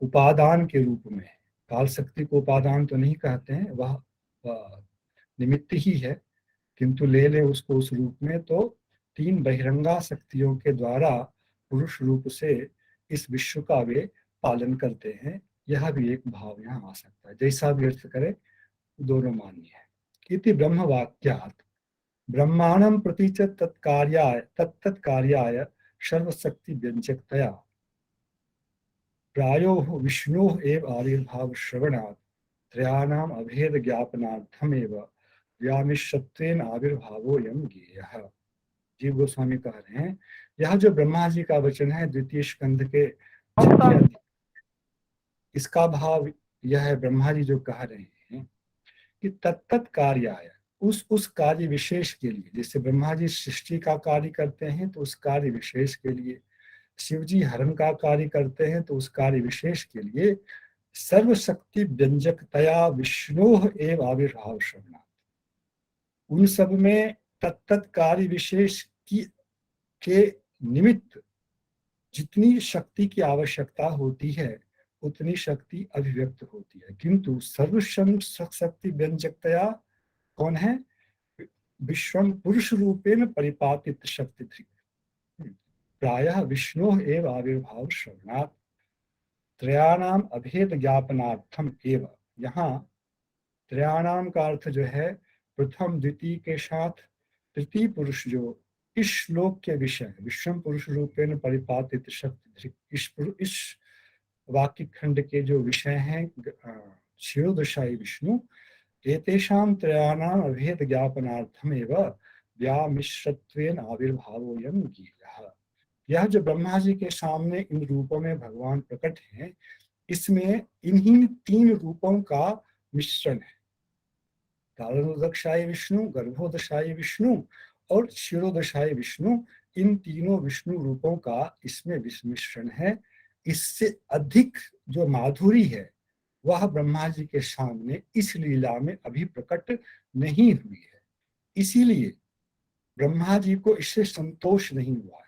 उपादान के रूप में है। काल शक्ति को उपादान तो नहीं कहते हैं, वह निमित्त ही है, किंतु ले ले उसको उस रूप में, तो तीन बहिरंगा शक्तियों के द्वारा पुरुष रूप से इस विश्व का वे पालन करते हैं। यह भी एक भाव यहाँ आ सकता है। जैसा भी अर्थ करे दोनों मान्य है। इति ब्रह्मवाक्यात् ब्रह्मांडं प्रति च तत्तत्कार्याय सर्वशक्ति व्यंजकतया प्रायोः विष्णोः एव आविर्भाव श्रवणात् त्रयाणाम् अभेद ज्ञापनार्थमेव व्यामिश्रत्वेन आविर्भावोऽयं ज्ञेयः। जीव गोस्वामी कह रहे हैं, यह जो ब्रह्मा जी का वचन है द्वितीय स्कंध के 6 इसका भाव यह है, ब्रह्मा जी जो कह रहे हैं कि तत्त कार्याय, उस कार्य विशेष के लिए, जैसे ब्रह्मा जी सृष्टि का कार्य करते हैं तो उस कार्य विशेष के लिए, शिव जी हरण का कार्य करते हैं तो उस कार्य विशेष के लिए सर्वशक्ति व्यंजकतया विष्णु एवं आविर्भाव शरणात्, उन सब में तत्त कार्य विशेष की के निमित्त जितनी शक्ति की आवश्यकता होती है उतनी शक्ति अभिव्यक्त होती है, किंतु सर्वसम शक्ति व्यंजकतया कौन है? विश्वम पुरुष रूपेण परिपातित शक्ति थी, प्रायः विष्णु एव आविर्भाव श्रवणात् त्रयाणाम अभेद ज्ञापनार्थम एव। यहाँ त्रयाणाम का अर्थ जो है प्रथम द्वितीय के साथ तृतीय पुरुष जो इस श्लोक के विषय विश्वम पुरुष रूपेण परिपातित शक्ति, इस वाक्य खंड के जो विषय हैं क्षीरोदशाई विष्णु, एतेषां त्रयाणाम अभेद ज्ञापनार्थमेव व्यामिश्रत्वेन आविर्भावोऽयं गीयः। यह जो ब्रह्मा जी के सामने इन रूपों में भगवान प्रकट हैं, इसमें इन्हीं तीन रूपों का मिश्रण है। कारणोदशाई विष्णु, गर्भोदशाई विष्णु और क्षीरोदशाई विष्णु, इन तीनों विष्णु रूपों का इसमें मिश्रण है। इससे अधिक जो माधुरी है वह ब्रह्मा जी के सामने इस लीला में अभी प्रकट नहीं हुई है, इसीलिए ब्रह्मा जी को इससे संतोष नहीं हुआ है।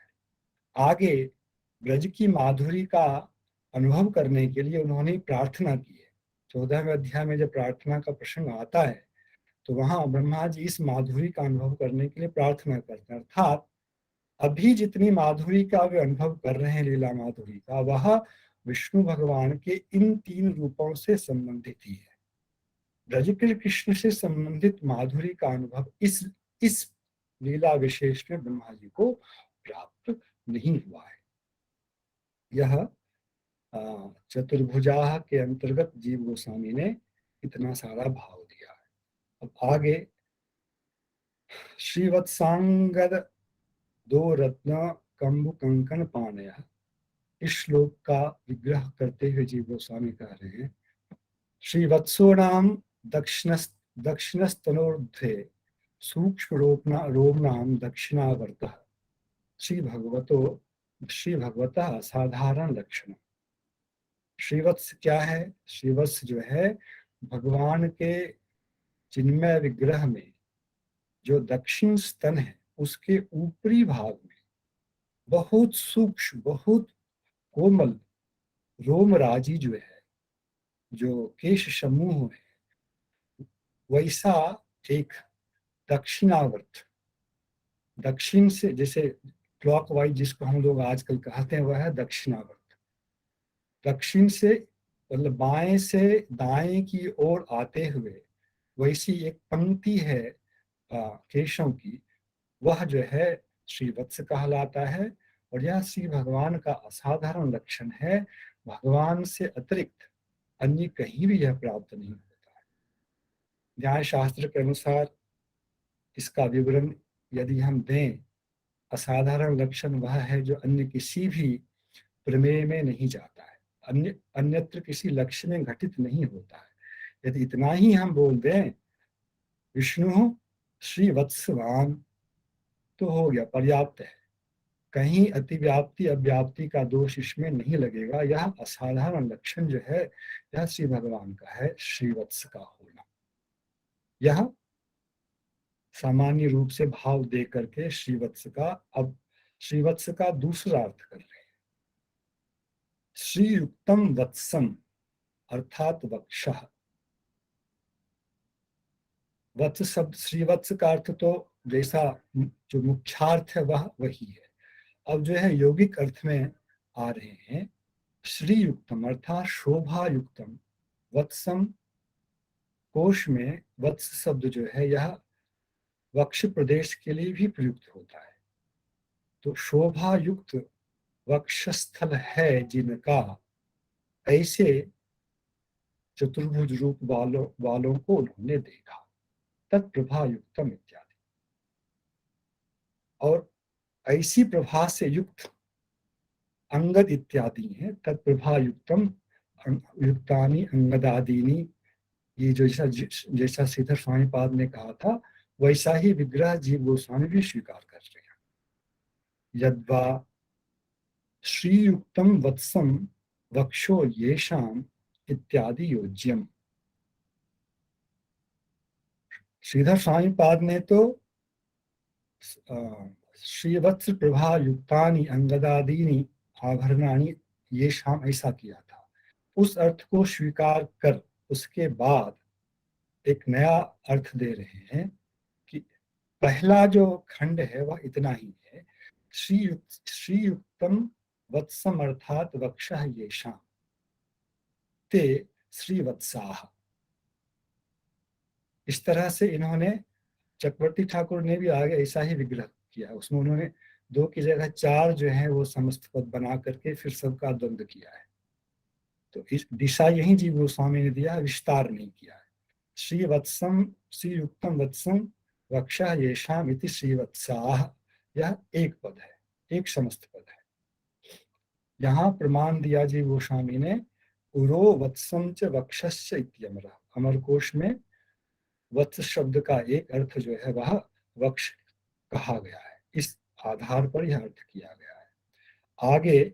आगे ब्रज की माधुरी का अनुभव करने के लिए उन्होंने प्रार्थना की है। 14वें अध्याय में जब प्रार्थना का प्रसंग आता है तो वहां ब्रह्मा जी इस माधुरी का अनुभव करने के लिए प्रार्थना करते हैं, अर्थात अभी जितनी माधुरी का वे अनुभव कर रहे हैं लीला माधुरी का, वह विष्णु भगवान के इन तीन रूपों से संबंधित ही है। ब्रज के कृष्ण से संबंधित माधुरी का अनुभव इस लीला विशेष में ब्रह्मा जी को प्राप्त नहीं हुआ है। यह चतुर्भुजा के अंतर्गत जीव गोस्वामी ने इतना सारा भाव दिया है। अब आगे श्रीवत्सांगद दो रत्न कंबु कंकन पानय, इस श्लोक का विग्रह करते हुए जीव गोस्वामी कह रहे हैं, श्रीवत्सोनाम दक्षिणस्तनोर्ध्वे सूक्ष्म रोमनाम दक्षिणावर्तः श्री भगवतः साधारण लक्षण। श्रीवत्स क्या है? श्रीवत्स जो है भगवान के चिन्मय विग्रह में जो दक्षिण स्तन है उसके ऊपरी भाग में बहुत सूक्ष्म, बहुत कोमल रोमराजी जो है, जो केश समूह है, वैसा एक दक्षिणावर्त, दक्षिण से जैसे क्लॉकवाइज जिसको हम लोग आजकल कहते हैं वह है दक्षिणावर्त। दक्षिण से मतलब बाएं से दाएं की ओर आते हुए वैसी एक पंक्ति है केशों की, वह जो है श्रीवत्स कहलाता है। और यह श्री भगवान का असाधारण लक्षण है, भगवान से अतिरिक्त अन्य कहीं भी यह प्राप्त नहीं होता है। न्याय शास्त्र के अनुसार इसका विवरण यदि हम दें, असाधारण लक्षण वह है जो अन्य किसी भी प्रमेय में नहीं जाता है, अन्यत्र किसी लक्ष्य में घटित नहीं होता है। यदि इतना ही हम बोल दें विष्णु श्रीवत्सवान तो हो गया, पर्याप्त है। कहीं अतिव्याप्ति अव्याप्ति का दोष इसमें नहीं लगेगा। यह असाधारण लक्षण जो है यह श्री भगवान का है, श्रीवत्स का होना। यह सामान्य रूप से भाव दे करके श्रीवत्स का, अब श्रीवत्स का दूसरा अर्थ कर रहे हैं, श्रीयुक्तम वत्सम अर्थात वक्षः। वत्स शब्द, श्रीवत्स का अर्थ तो जैसा जो मुख्यार्थ है वह वही है। अब जो है यौगिक अर्थ में आ रहे हैं, श्रीयुक्तम अर्थात शोभा युक्तम। वत्सम कोश में वत्स शब्द जो है यह वक्ष प्रदेश के लिए भी प्रयुक्त होता है। तो शोभा युक्त वक्षस्थल है जिनका, ऐसे चतुर्भुज रूप वालों को उन्होंने देखा, तत्प्रभा युक्तम इत्यादि। और ऐसी प्रभा से युक्त अंगद इत्यादि हैं, तत्प्रभा युक्तम युक्तानि अंगदादीनि, ये जो जैसा श्रीधर स्वामी पाद ने कहा था वैसा ही विग्रह जीव गोस्वामी भी स्वीकार कर रहे हैं। यद्वा श्रीयुक्तम वत्सम वक्षो येषाम इत्यादि योज्यम। श्रीधर स्वामी पाद ने तो श्रीवत्स प्रभा युक्तानि अंगदादीनि आभरणानि ये शाम ऐसा किया था। उस अर्थ को स्वीकार कर उसके बाद एक नया अर्थ दे रहे हैं कि पहला जो खंड है वह इतना ही है, श्रीयुक्तम वत्सम अर्थात वक्षः येषाम ते श्रीवत्साः। इस तरह से इन्होंने, चक्रवर्ती ठाकुर ने भी आगे ऐसा ही विग्रह किया, उसमें उन्होंने 2 की जगह 4 जो है वो समस्त पद बना करके फिर सबका द्वंद्व किया है। तो इस दिशा यही जीव गोस्वामी ने दिया, विस्तार नहीं किया है। श्रीवत्सम श्रीयुक्तम वत्सम वक्षः येषाम इति श्रीवत्साः, यह एक पद है, एक समस्त पद है। यहाँ प्रमाण दिया जीव गोस्वामी ने उरो वत्सम च वक्षस्य इत्यमरः। अमरकोश में वत्स शब्द का एक अर्थ जो है वह वक्ष कहा गया है, इस आधार पर यह अर्थ किया गया है। आगे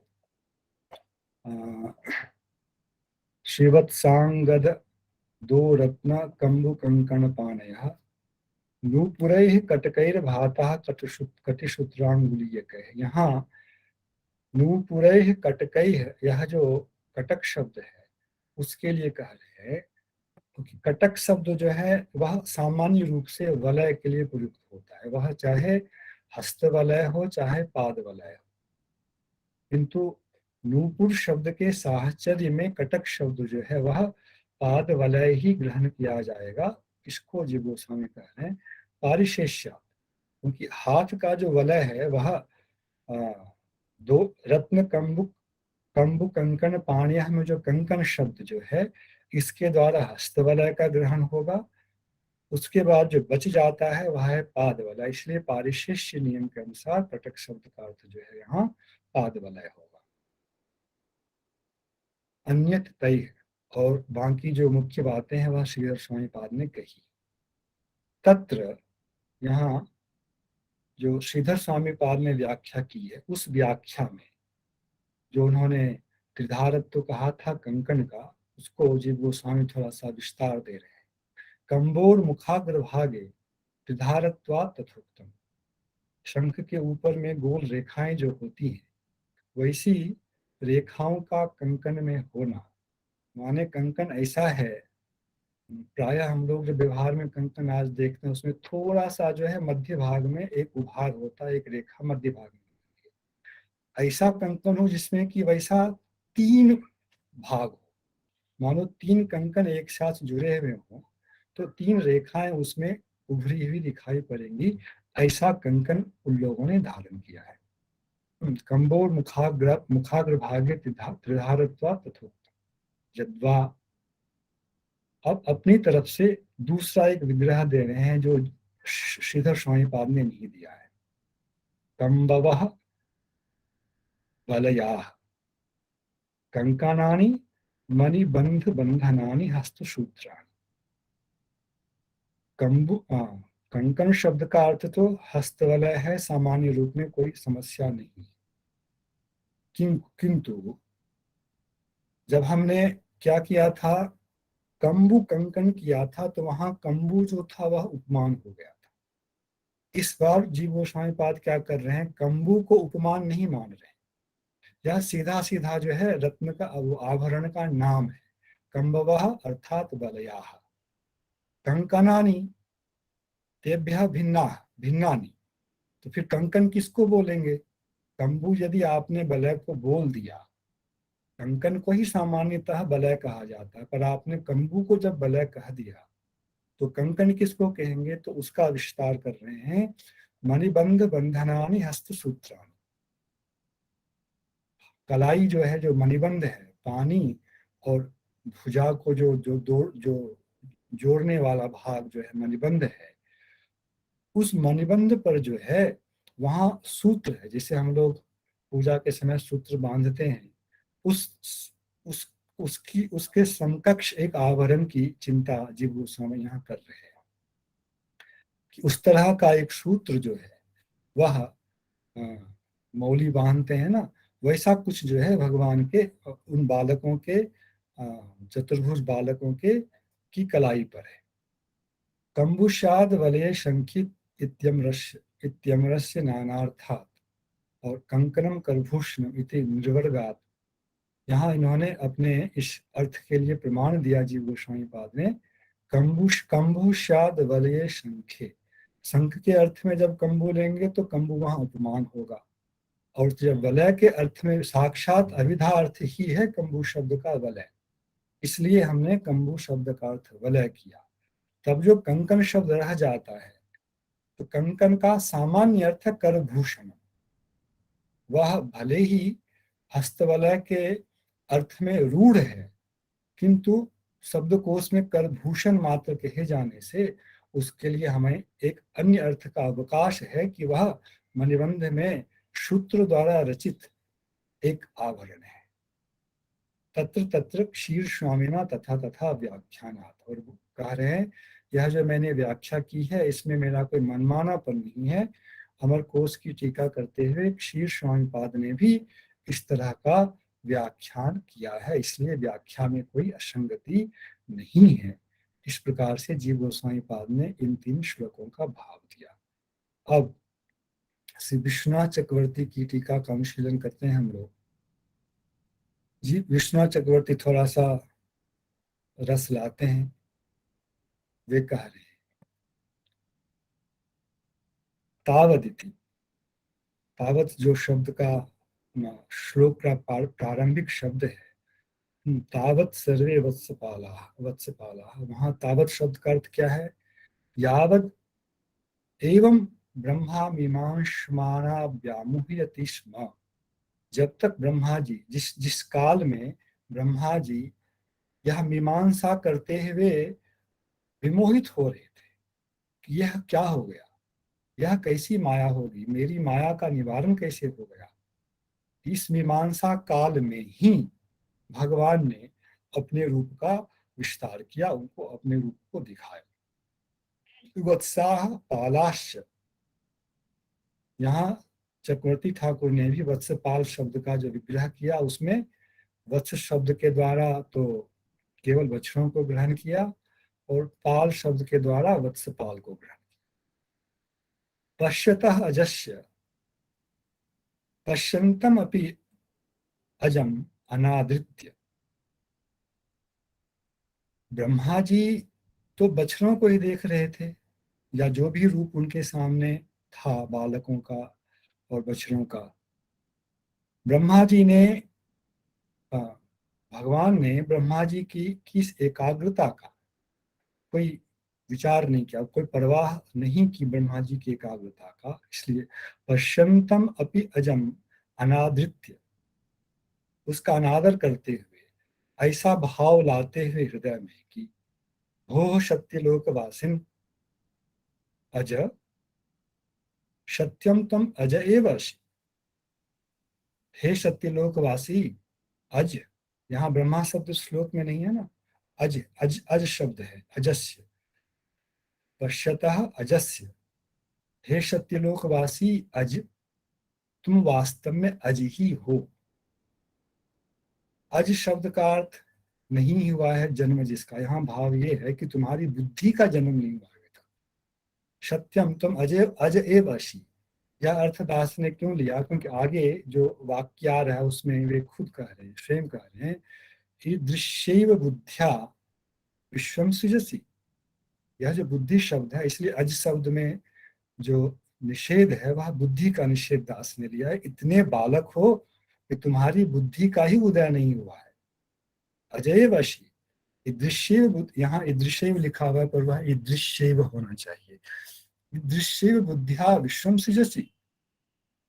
श्रीवत्सांगद दो रत्न कंबु कंकण पाणयः नूपुरैः कटकैर्भातः कटिसूत्रांगुलीयकैः। यहाँ नूपुरैः कटकैः, यह जो कटक शब्द है उसके लिए कह रहे हैं, क्योंकि कटक शब्द जो है वह सामान्य रूप से वलय के लिए प्रयुक्त होता है, वह चाहे हस्त वलय हो चाहे पाद वलय हो। किंतु नूपुर शब्द के साहचर्य में कटक शब्द जो है वह पाद वलय ही ग्रहण किया जाएगा। इसको जीव गोस्वामी कह रहे हैं पारिशेष्य, क्योंकि हाथ का जो वलय है वह 2 रत्न कंबु कंकण पाणिया में जो कंकण शब्द जो है इसके द्वारा हस्तवलय का ग्रहण होगा। उसके बाद जो बच जाता है वह है पाद वलय, इसलिए पारिशेष्य नियम के अनुसार कटक शब्द का अर्थ जो है यहाँ पाद वलय होगा। अन्यत तय, और बाकी जो मुख्य बातें हैं वह श्रीधर स्वामी पाद ने कही। तत्र, यहाँ जो श्रीधर स्वामी पाद ने व्याख्या की है उस व्याख्या में जो उन्होंने त्रिधारत्व कहा था कंकण का, उसको जीव गोस्वामी थोड़ा सा विस्तार दे रहे हैं। कंबोर मुखाग्र भागे त्रिधारत्वा तथोक्तम। शंख के ऊपर में गोल रेखाएं जो होती हैं वैसी रेखाओं का कंकन में होना, माने कंकन ऐसा है, प्रायः हम लोग जो व्यवहार में कंकन आज देखते हैं उसमें थोड़ा सा जो है मध्य भाग में एक उभार होता है, एक रेखा मध्य भाग में होती है। ऐसा कंकन हो जिसमें कि वैसा 3 भाग हो, मानो 3 कंकन एक साथ जुड़े हुए हों तो 3 रेखाएं उसमें उभरी हुई दिखाई पड़ेंगी, ऐसा कंकन उन लोगों ने धारण किया है। कंबोर मुखाग्र भागे त्रिधारत्वा तथोक्तम। यद्वा, अब अपनी तरफ से दूसरा एक विग्रह दे रहे हैं जो श्रीधर स्वामी पाद ने नहीं दिया है। कंबवः वलयाः कंकणानि मणिबंध बंधनानि हस्तसूत्राणि। कंकण शब्द का अर्थ तो हस्तवलय है, सामान्य रूप में कोई समस्या नहीं। किंतु जब हमने क्या किया था, कंबु कंकन किया था, तो वहां कंबु जो था वह उपमान हो गया था। इस बार जीव गोस्वामी पाद क्या कर रहे हैं, कंबु को उपमान नहीं मान रहे, यह सीधा सीधा जो है रत्न का आभरण का नाम है। कंबवः अर्थात वलयाः, कंकनानि तेभ्यः भिन्नानि। तो फिर कंकन किसको बोलेंगे? कंबु यदि आपने वलय को बोल दिया, कंकन को ही सामान्यतः वलय कहा जाता है, पर आपने कंबु को जब वलय कह दिया तो कंकन किसको कहेंगे? तो उसका विस्तार कर रहे हैं, मणिबंध बंधनानि हस्तसूत्राणि। कलाई जो है, जो मणिबंध है, पानी और भुजा को जो जोड़ने वाला भाग जो है मणिबंध है, उस मणिबंध पर जो है वहां सूत्र है, जिसे हम लोग पूजा के समय सूत्र बांधते हैं, उस उसकी उसके समकक्ष एक आवरण की चिंता जीव गोस्वामी यहाँ कर रहे हैं कि उस तरह का एक सूत्र जो है वह मौली बांधते हैं ना, वैसा कुछ जो है भगवान के उन बालकों के चतुर्भुज बालकों के की कलाई पर है। कंबुशाद वलय शंखित इत्यमरस्य नानार्थात और कंकणम करभूषणम इति निर्वर्गात, यहाँ इन्होंने अपने इस अर्थ के लिए प्रमाण दिया जीव गोस्वामी पाद ने। कंबुशाद वलय शंखे, शंख के अर्थ में जब कंबु लेंगे तो कंबु वहां उपमान होगा, और जब वलय के अर्थ में साक्षात अभिधा अर्थ ही है कंबु शब्द का वलय, इसलिए हमने कंबु शब्द का अर्थ वलय किया। तब जो कंकण शब्द रह जाता है तो कंकण का सामान्य अर्थ करभूषण, वह भले ही हस्तवलय के अर्थ में रूढ़ है, किंतु शब्दकोश में करभूषण मात्र कहे जाने से उसके लिए हमें एक अन्य अर्थ का अवकाश है कि वह मणिबंध में सूत्र द्वारा रचित एक आभरण है। तत्र तत्र क्षीर स्वामिना तथा तथा व्याख्यानात, और कह रहे हैं यह जो मैंने व्याख्या की है इसमें मेरा कोई मनमानापन नहीं है। अमर कोश की टीका करते हुए क्षीर स्वामी पाद ने भी इस तरह का व्याख्यान किया है, इसलिए व्याख्या में कोई असंगति नहीं है। इस प्रकार से जीव गोस्वामी पाद ने इन 3 श्लोकों का भाव दिया। अब श्री विश्वनाथ चक्रवर्ती की टीका का अनुशीलन करते हैं हम लोग। जी विश्वनाथ चक्रवर्ती थोड़ा सा रस लाते हैं। वे कह रहे हैं तावदिति, तावत जो शब्द का श्लोक का प्रारंभिक शब्द है, तावत सर्वे वत्सपाला, वत्सपाला, वहां तावत शब्द का अर्थ क्या है? यावत एवं ब्रह्मा मीमांसमाना व्यामुह्यति स्म, जब तक ब्रह्मा जी जिस काल में ब्रह्मा जी यह मीमांसा करते हुए विमोहित हो रहे थे कि यह क्या हो गया, यह कैसी माया होगी, मेरी माया का निवारण कैसे हो गया। इस मीमांसा काल में ही भगवान ने अपने रूप का विस्तार किया, उनको अपने रूप को दिखाया। वत्साह पालाश्च, यहाँ चक्रवर्ती ठाकुर ने भी वत्सपाल शब्द का जो विग्रह किया उसमें वत्स शब्द के द्वारा तो केवल बछड़ों को ग्रहण किया और पाल शब्द के द्वारा वत्सपाल को ग्रहण किया। पश्यतः अजस्य, पश्यन्तम अपि अजम अनादृत्य, ब्रह्मा जी तो बछड़ों को ही देख रहे थे या जो भी रूप उनके सामने था बालकों का और बछड़ों का। ब्रह्मा जी ने भगवान ने ब्रह्मा जी की किस एकाग्रता का कोई विचार नहीं किया, कोई परवाह नहीं की ब्रह्मा जी की एकाग्रता का, इसलिए पश्यन्तम अपि अजम अनादृत्य, उसका अनादर करते हुए ऐसा भाव लाते हुए हृदय में कि भो सत्यलोकवासिन अज सत्यम तम अज एव असि, हे सत्यलोकवासी अज, यहाँ ब्रह्मा शब्द श्लोक में नहीं है ना, अज अज अज शब्द है, अजस्य, पश्यतः अजस्य, हे सत्यलोकवासी अज, तुम वास्तव में अज ही हो। अज शब्द का अर्थ नहीं हुआ है जन्म जिसका, यहाँ भाव ये है कि तुम्हारी बुद्धि का जन्म नहीं हुआ है। सत्यम तुम अजय अज एव असि, यह अर्थ दास ने क्यों लिया? क्योंकि आगे जो वाक्य आ रहा है उसमें वे खुद कह रहे हैं, स्वयं कह रहे हैं कि दृश्यैव बुद्ध्या विश्वम सृजसि, यह जो बुद्धि शब्द है, इसलिए अज शब्द में जो निषेध है वह बुद्धि का निषेध दास ने लिया है। इतने बालक हो कि तुम्हारी बुद्धि का ही उदय नहीं हुआ है। अजय वशी, दृश्यैव, यहाँ दृश्यैव लिखा हुआ है पर वह दृश्यैव होना चाहिए। दृश्यैव बुद्धिया विश्वम सृजसि,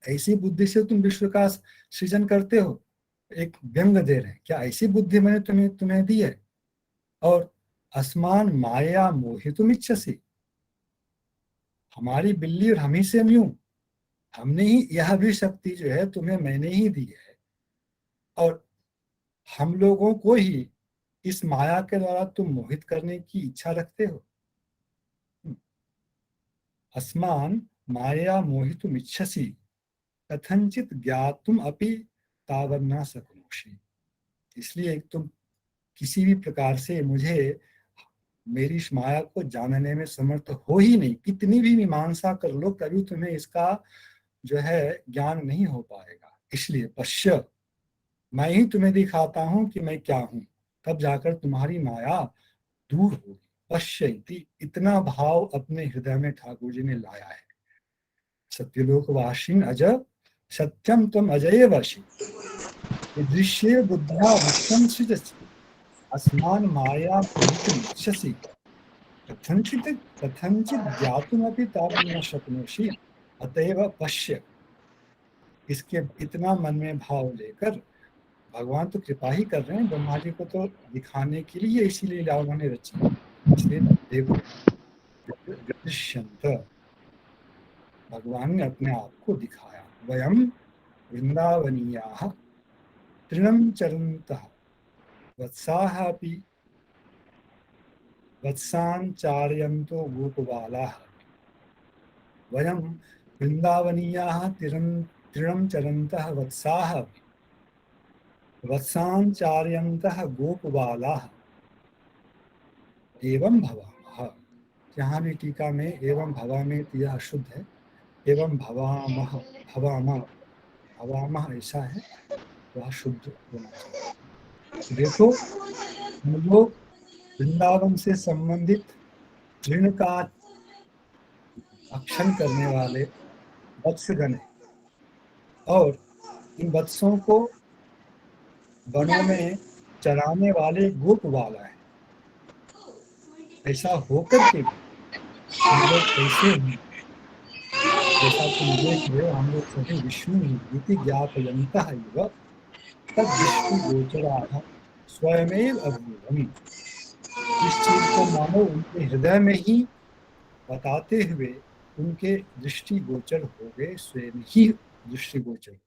ऐसी बुद्धि से तुम विश्व का सृजन करते हो। एक व्यंग दे रहे हैं, क्या ऐसी बुद्धि मैंने तुम्हें दी है? और असमान माया मोहितुम इच्छसि, हमारी बिल्ली और हम ही से यूं, हमने ही यह भी शक्ति जो है तुम्हें मैंने ही दी है। और हम लोगों को ही इस माया के द्वारा तुम मोहित करने की इच्छा रखते हो। अस्मान माया मोहितुम इच्छसि कथंचित ज्ञातुम अपि तावन्ना शक्नोषि। इसलिए तुम किसी भी प्रकार से मुझे, मेरी इस माया को जानने में समर्थ हो ही नहीं। कितनी भी मीमांसा कर लो कभी तुम्हें इसका जो है ज्ञान नहीं हो पाएगा। इसलिए पश्य, मैं ही तुम्हें दिखाता हूं कि मैं क्या हूं, तब जाकर तुम्हारी माया दूर होगी। पश्य इति, इतना भाव अपने हृदय में ठाकुर जी ने लाया है। सत्यलोकवासीन अज सत्यम तुम अजय वशी दृश्य बुद्धा विश्वम सृजसि अस्मान माया मोहितुम इच्छसि कथंचित कथंचित ज्ञातुमपि तावन्न शक्नोषि अतएव पश्य। इसके इतना मन में भाव लेकर भगवान तो कृपा ही कर रहे हैं, ब्रह्मा जी को तो दिखाने के लिए इसीलिए लीला उन्होंने रची। इसलिए देखो, दृश्यंत, भगवान ने अपने आप को दिखाया। वयम वृंदावनीयाः तृणं चरन्तः वत्साः अपि वत्सान् चारयन्तो गोपबालाः। वयं वृंदावनीयाः तृणं चरन्तः वत्साः अपि वत्सान् चारयन्तः गोपबालाः एवं भवामः। यहाँ भी टीका में एवं भवामः तो यह अशुद्ध है। एवं भवामः, भवामः भवामः ऐसा है, वह शुद्ध होना चाहिए। देखो, हम लोग वृंदावन से संबंधित तृण का भक्षण करने वाले वत्सगण है, और इन वत्सों को वनों में चराने वाले गोपबाला है। ऐसा होकर के हम लोग कैसे हैं, जैसा तुम देख रहे हो, हम लोग सभी विष्णु इति ज्ञापयन्तः इव तद्दृष्टि गोचराः स्वयमेव अभूवन्। इस चीज को मानो उनके हृदय में ही बताते हुए उनके दृष्टि गोचर हो गए, स्वयं ही दृष्टि गोचर।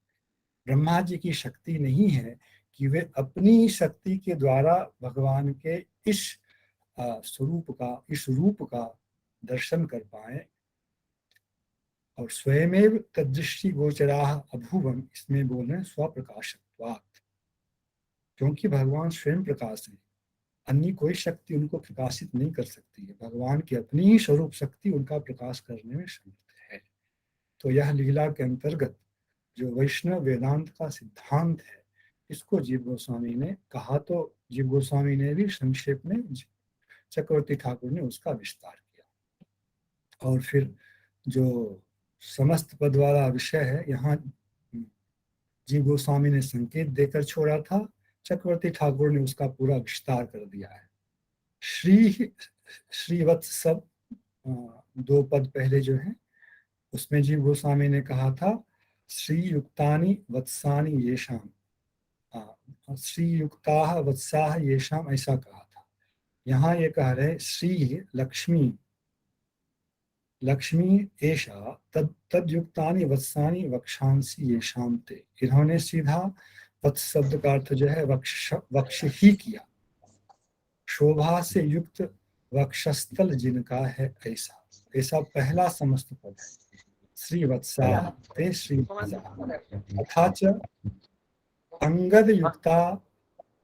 ब्रह्मा जी की शक्ति नहीं है कि वे अपनी शक्ति के द्वारा भगवान के इस स्वरूप का, इस रूप का दर्शन कर पाए। और स्वयमेव तदृष्टि गोचराः अभूवन्, इसमें बोल रहे हैं स्वप्रकाशत्वात्, क्योंकि भगवान स्वयं प्रकाश है। अन्य कोई शक्ति उनको प्रकाशित नहीं कर सकती है। भगवान की अपनी ही स्वरूप शक्ति उनका प्रकाश करने में समर्थ है। तो यह लीला के अंतर्गत जो वैष्णव वेदांत का सिद्धांत है, इसको जीव गोस्वामी ने कहा, तो जीव गोस्वामी ने भी संक्षेप में, चक्रवर्ती ठाकुर ने उसका विस्तार किया। और फिर जो समस्त पद वाला विषय है, यहाँ जीव गोस्वामी ने संकेत देकर छोड़ा था, चक्रवर्ती ठाकुर ने उसका पूरा विस्तार कर दिया है। श्रीवत्स सब 2 पद पहले जो है, उसमें जीव गोस्वामी ने कहा था श्रीयुक्तानि वत्सानि येषाम, श्रीयुक्ताः वत्साः येषाम, ऐसा कहा था। यहाँ ये कह रहे श्री लक्ष्मी, लक्ष्मी एषा तद्युक्तानि वत्सानि वक्षांसि येषाम ते। इन्होंने सीधा वत्स शब्द का अर्थ जो है वक्ष ही किया। शोभा से युक्त वक्षस्थल जिनका है, ऐसा ऐसा पहला समस्त पद है। श्रीवत्सा ते श्रीवत्सा अथाच अंगद युक्ता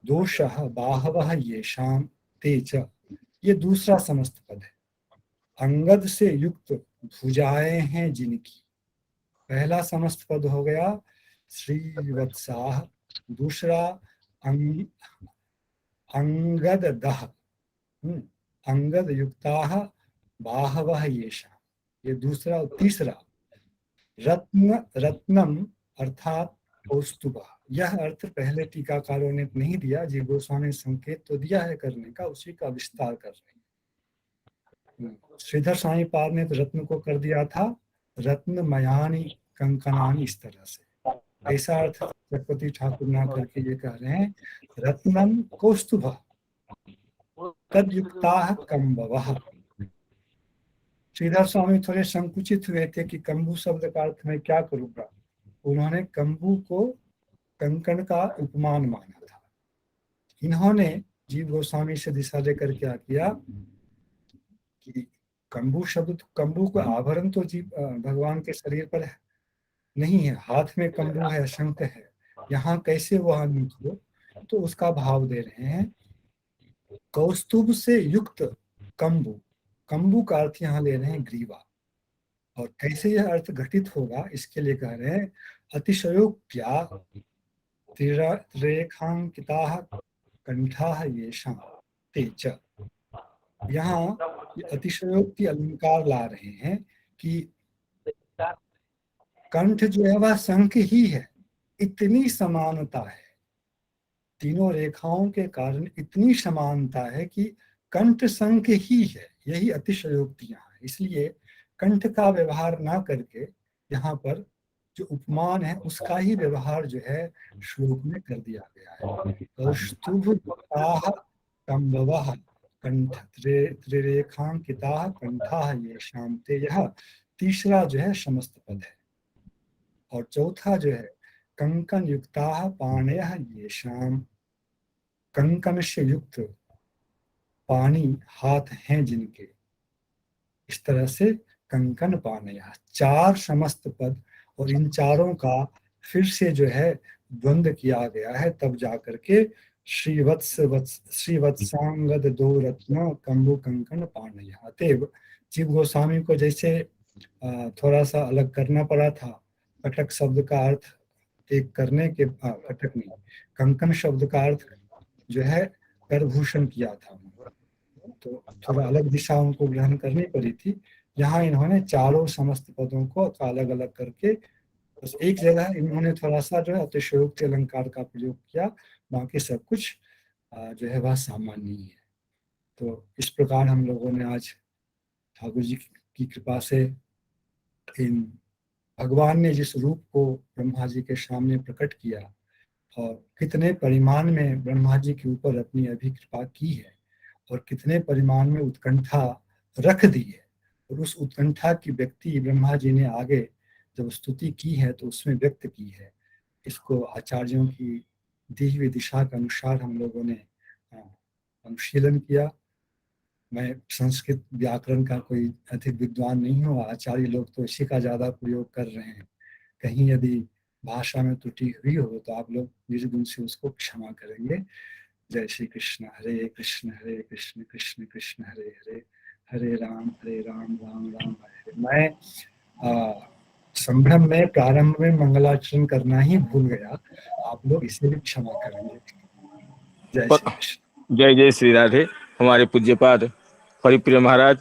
दोषः बाहवः येषाम ते च, ये दूसरा समस्त पद है। अंगद से युक्त भुजाएं हैं जिनकी, पहला समस्त पद हो गया श्रीवत्साः। दूसरा अंगद दह, अंगद युक्ताः बाहवः येषाम, ये दूसरा। तीसरा रत्न, रत्नम अर्थात कौस्तुभ, यह अर्थ पहले टीकाकारों ने नहीं दिया, जी गोस्वामी ने संकेत तो दिया है करने का, उसी का विस्तार कर रहे हैं। श्रीधर स्वामी पाद ने तो रत्न को कर दिया था रत्नमयानि कंकनानि, इस तरह से। ऐसा अर्थ चक्रवर्ती ठाकुर ना करके ये कह रहे हैं रत्नम कौस्तुभ तद्युक्ताः कम्बवः। श्रीधर स्वामी थोड़े संकुचित हुए थे कि कंबू शब्द का अर्थ मैं क्या करूंगा। उन्होंने कंबू को कंकण का उपमान माना था। इन्होंने जीव गोस्वामी से दिशा लेकर क्या किया कि कंबु शब्द, कंबु का आभरण तो जीव भगवान के शरीर पर नहीं है, हाथ में कंबु है, शंख है, यहाँ कैसे वह अनुत हो, तो उसका भाव दे रहे हैं कौस्तुभ से युक्त कंबु। कंबु का अर्थ यहाँ ले रहे हैं ग्रीवा, और कैसे यह अर्थ घटित होगा इसके लिए कह रहे हैं अतिशयोक्त्या त्रिरेखांकिताः कंठाः येषां ते च। यहाँ अतिशयोक्ति अलंकार ला रहे हैं कि कंठ जो है वह शंख ही है, इतनी समानता है, तीनों रेखाओं के कारण इतनी समानता है कि कंठ शंख ही है, यही अतिशयोक्ति यहाँ है। इसलिए कंठ का व्यवहार ना करके यहाँ पर जो उपमान है उसका ही व्यवहार जो है श्लोक में कर दिया गया है। कौस्तुभयुक्ताः कंबवः कंठ त्रिरेखांकिताः कंठाः येषां ते, यह तीसरा जो है समस्त पद है। और चौथा जो है कंकण युक्ताः पाणयः येषां, कंकण से युक्त पानी हाथ हैं जिनके, इस तरह से कंकण पाणयः, चार समस्त पद, और इन चारों का फिर से जो है द्वंद्व किया गया है, तब जाकर के श्रीवत्सांगद दो रत्न कंबु कंकण पाणयः। अतएव जीव गोस्वामी को जैसे थोड़ा सा अलग करना पड़ा था, कटक शब्द का अर्थ एक करने के, कटक नहीं, कंकण शब्द का अर्थ जो है करभूषण किया था, तो थोड़ा अलग दिशा उनको ग्रहण करनी पड़ी थी। यहाँ इन्होंने चारों समस्त पदों को अलग अलग करके बस एक जगह इन्होंने थोड़ा सा जो है अतिशयोक्ति अलंकार का प्रयोग किया, बाकी सब कुछ जो है वह सामान्य ही है। तो इस प्रकार हम लोगों ने आज ठाकुर जी की कृपा से इन भगवान ने जिस रूप को ब्रह्मा जी के सामने प्रकट किया और कितने परिमाण में ब्रह्मा जी के ऊपर अपनी अभिकृपा की है और कितने परिमाण में उत्कंठा रख दी है, और उस उत्कंठा की व्यक्ति ब्रह्मा जी ने आगे जब स्तुति की है तो उसमें व्यक्त की है। इसको आचार्यों की दी हुई दिशा के अनुसार हम लोगों ने अनुशीलन किया। मैं संस्कृत व्याकरण का कोई अधिक विद्वान नहीं हूँ, आचार्य लोग तो इसी का ज़्यादा प्रयोग कर रहे हैं। कहीं यदि भाषा में त्रुटि हुई हो तो आप लोग निर्गुण से उसको क्षमा करेंगे। जय श्री कृष्ण, हरे कृष्ण कृष्ण कृष्ण हरे हरे, हरे राम राम राम हरे। मैं संभ्रम में प्रारंभ में मंगलाचरण करना ही भूल गया, आप लोग इसे भी क्षमा करेंगे। जय श्री कृष्ण। जय जय श्री राधे। हमारे पूज्यपाद हरिप्रिय महाराज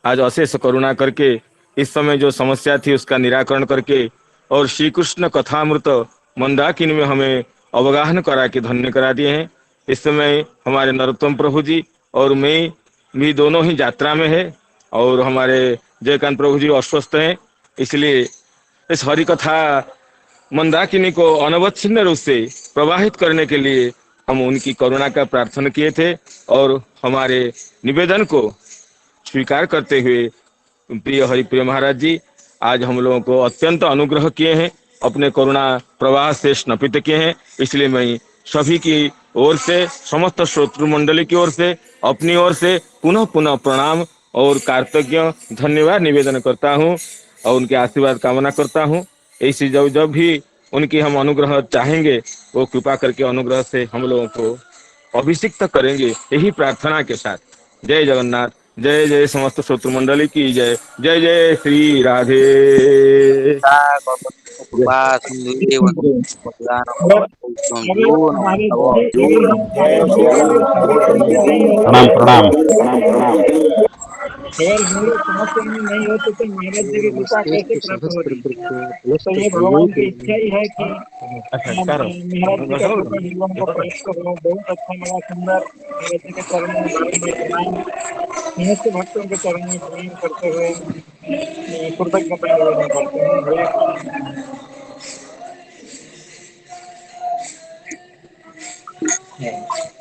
आज अशेष करुणा करके इस समय जो समस्या थी उसका निराकरण करके और श्री कृष्ण कथामृत मंदाकिनी में हमें अवगाहन करा के धन्य करा दिए हैं। इस समय हमारे नरोत्तम प्रभु जी और मैं भी दोनों ही यात्रा में है और हमारे जयकांत प्रभु जी अस्वस्थ हैं, इसलिए इस हरि कथा मंदाकिनी को अनवच्छिन्न रूप से प्रवाहित करने के लिए हम उनकी करुणा का प्रार्थना किए थे और हमारे निवेदन को स्वीकार करते हुए प्रिय हरिप्रिय महाराज जी आज हम लोगों को अत्यंत अनुग्रह किए हैं, अपने करुणा प्रवाह से स्नपित किए हैं। इसलिए मैं सभी की ओर से, समस्त श्रोतृ मंडली की ओर से, अपनी ओर से पुनः पुनः प्रणाम और कार्तज्ञ धन्यवाद निवेदन करता हूँ और उनके आशीर्वाद कामना करता हूँ। ऐसी जब जब भी उनकी हम अनुग्रह चाहेंगे वो कृपा करके अनुग्रह से हम लोगों को अभिषिक्त करेंगे, यही प्रार्थना के साथ। जय जगन्नाथ, जय जय समस्त श्रोतृ मंडली की जय, जय जय श्री राधे। प्रणाम प्रणाम। अगर हम लोग समस्या में नहीं होते तो महाराज जी की कृपा कैसे प्राप्त हो रही थी। तो ये भगवान की इच्छा ही है कि महाराज जी का कृपा जीवन को प्राप्त हो। बहुत अच्छा लगा, सुंदर महाराज जी के चरणों में प्रणाम, समस्त भक्तों के चरणों में प्रणाम करते हुए कृतज्ञता निवेदन करते हैं। हरे कृष्ण।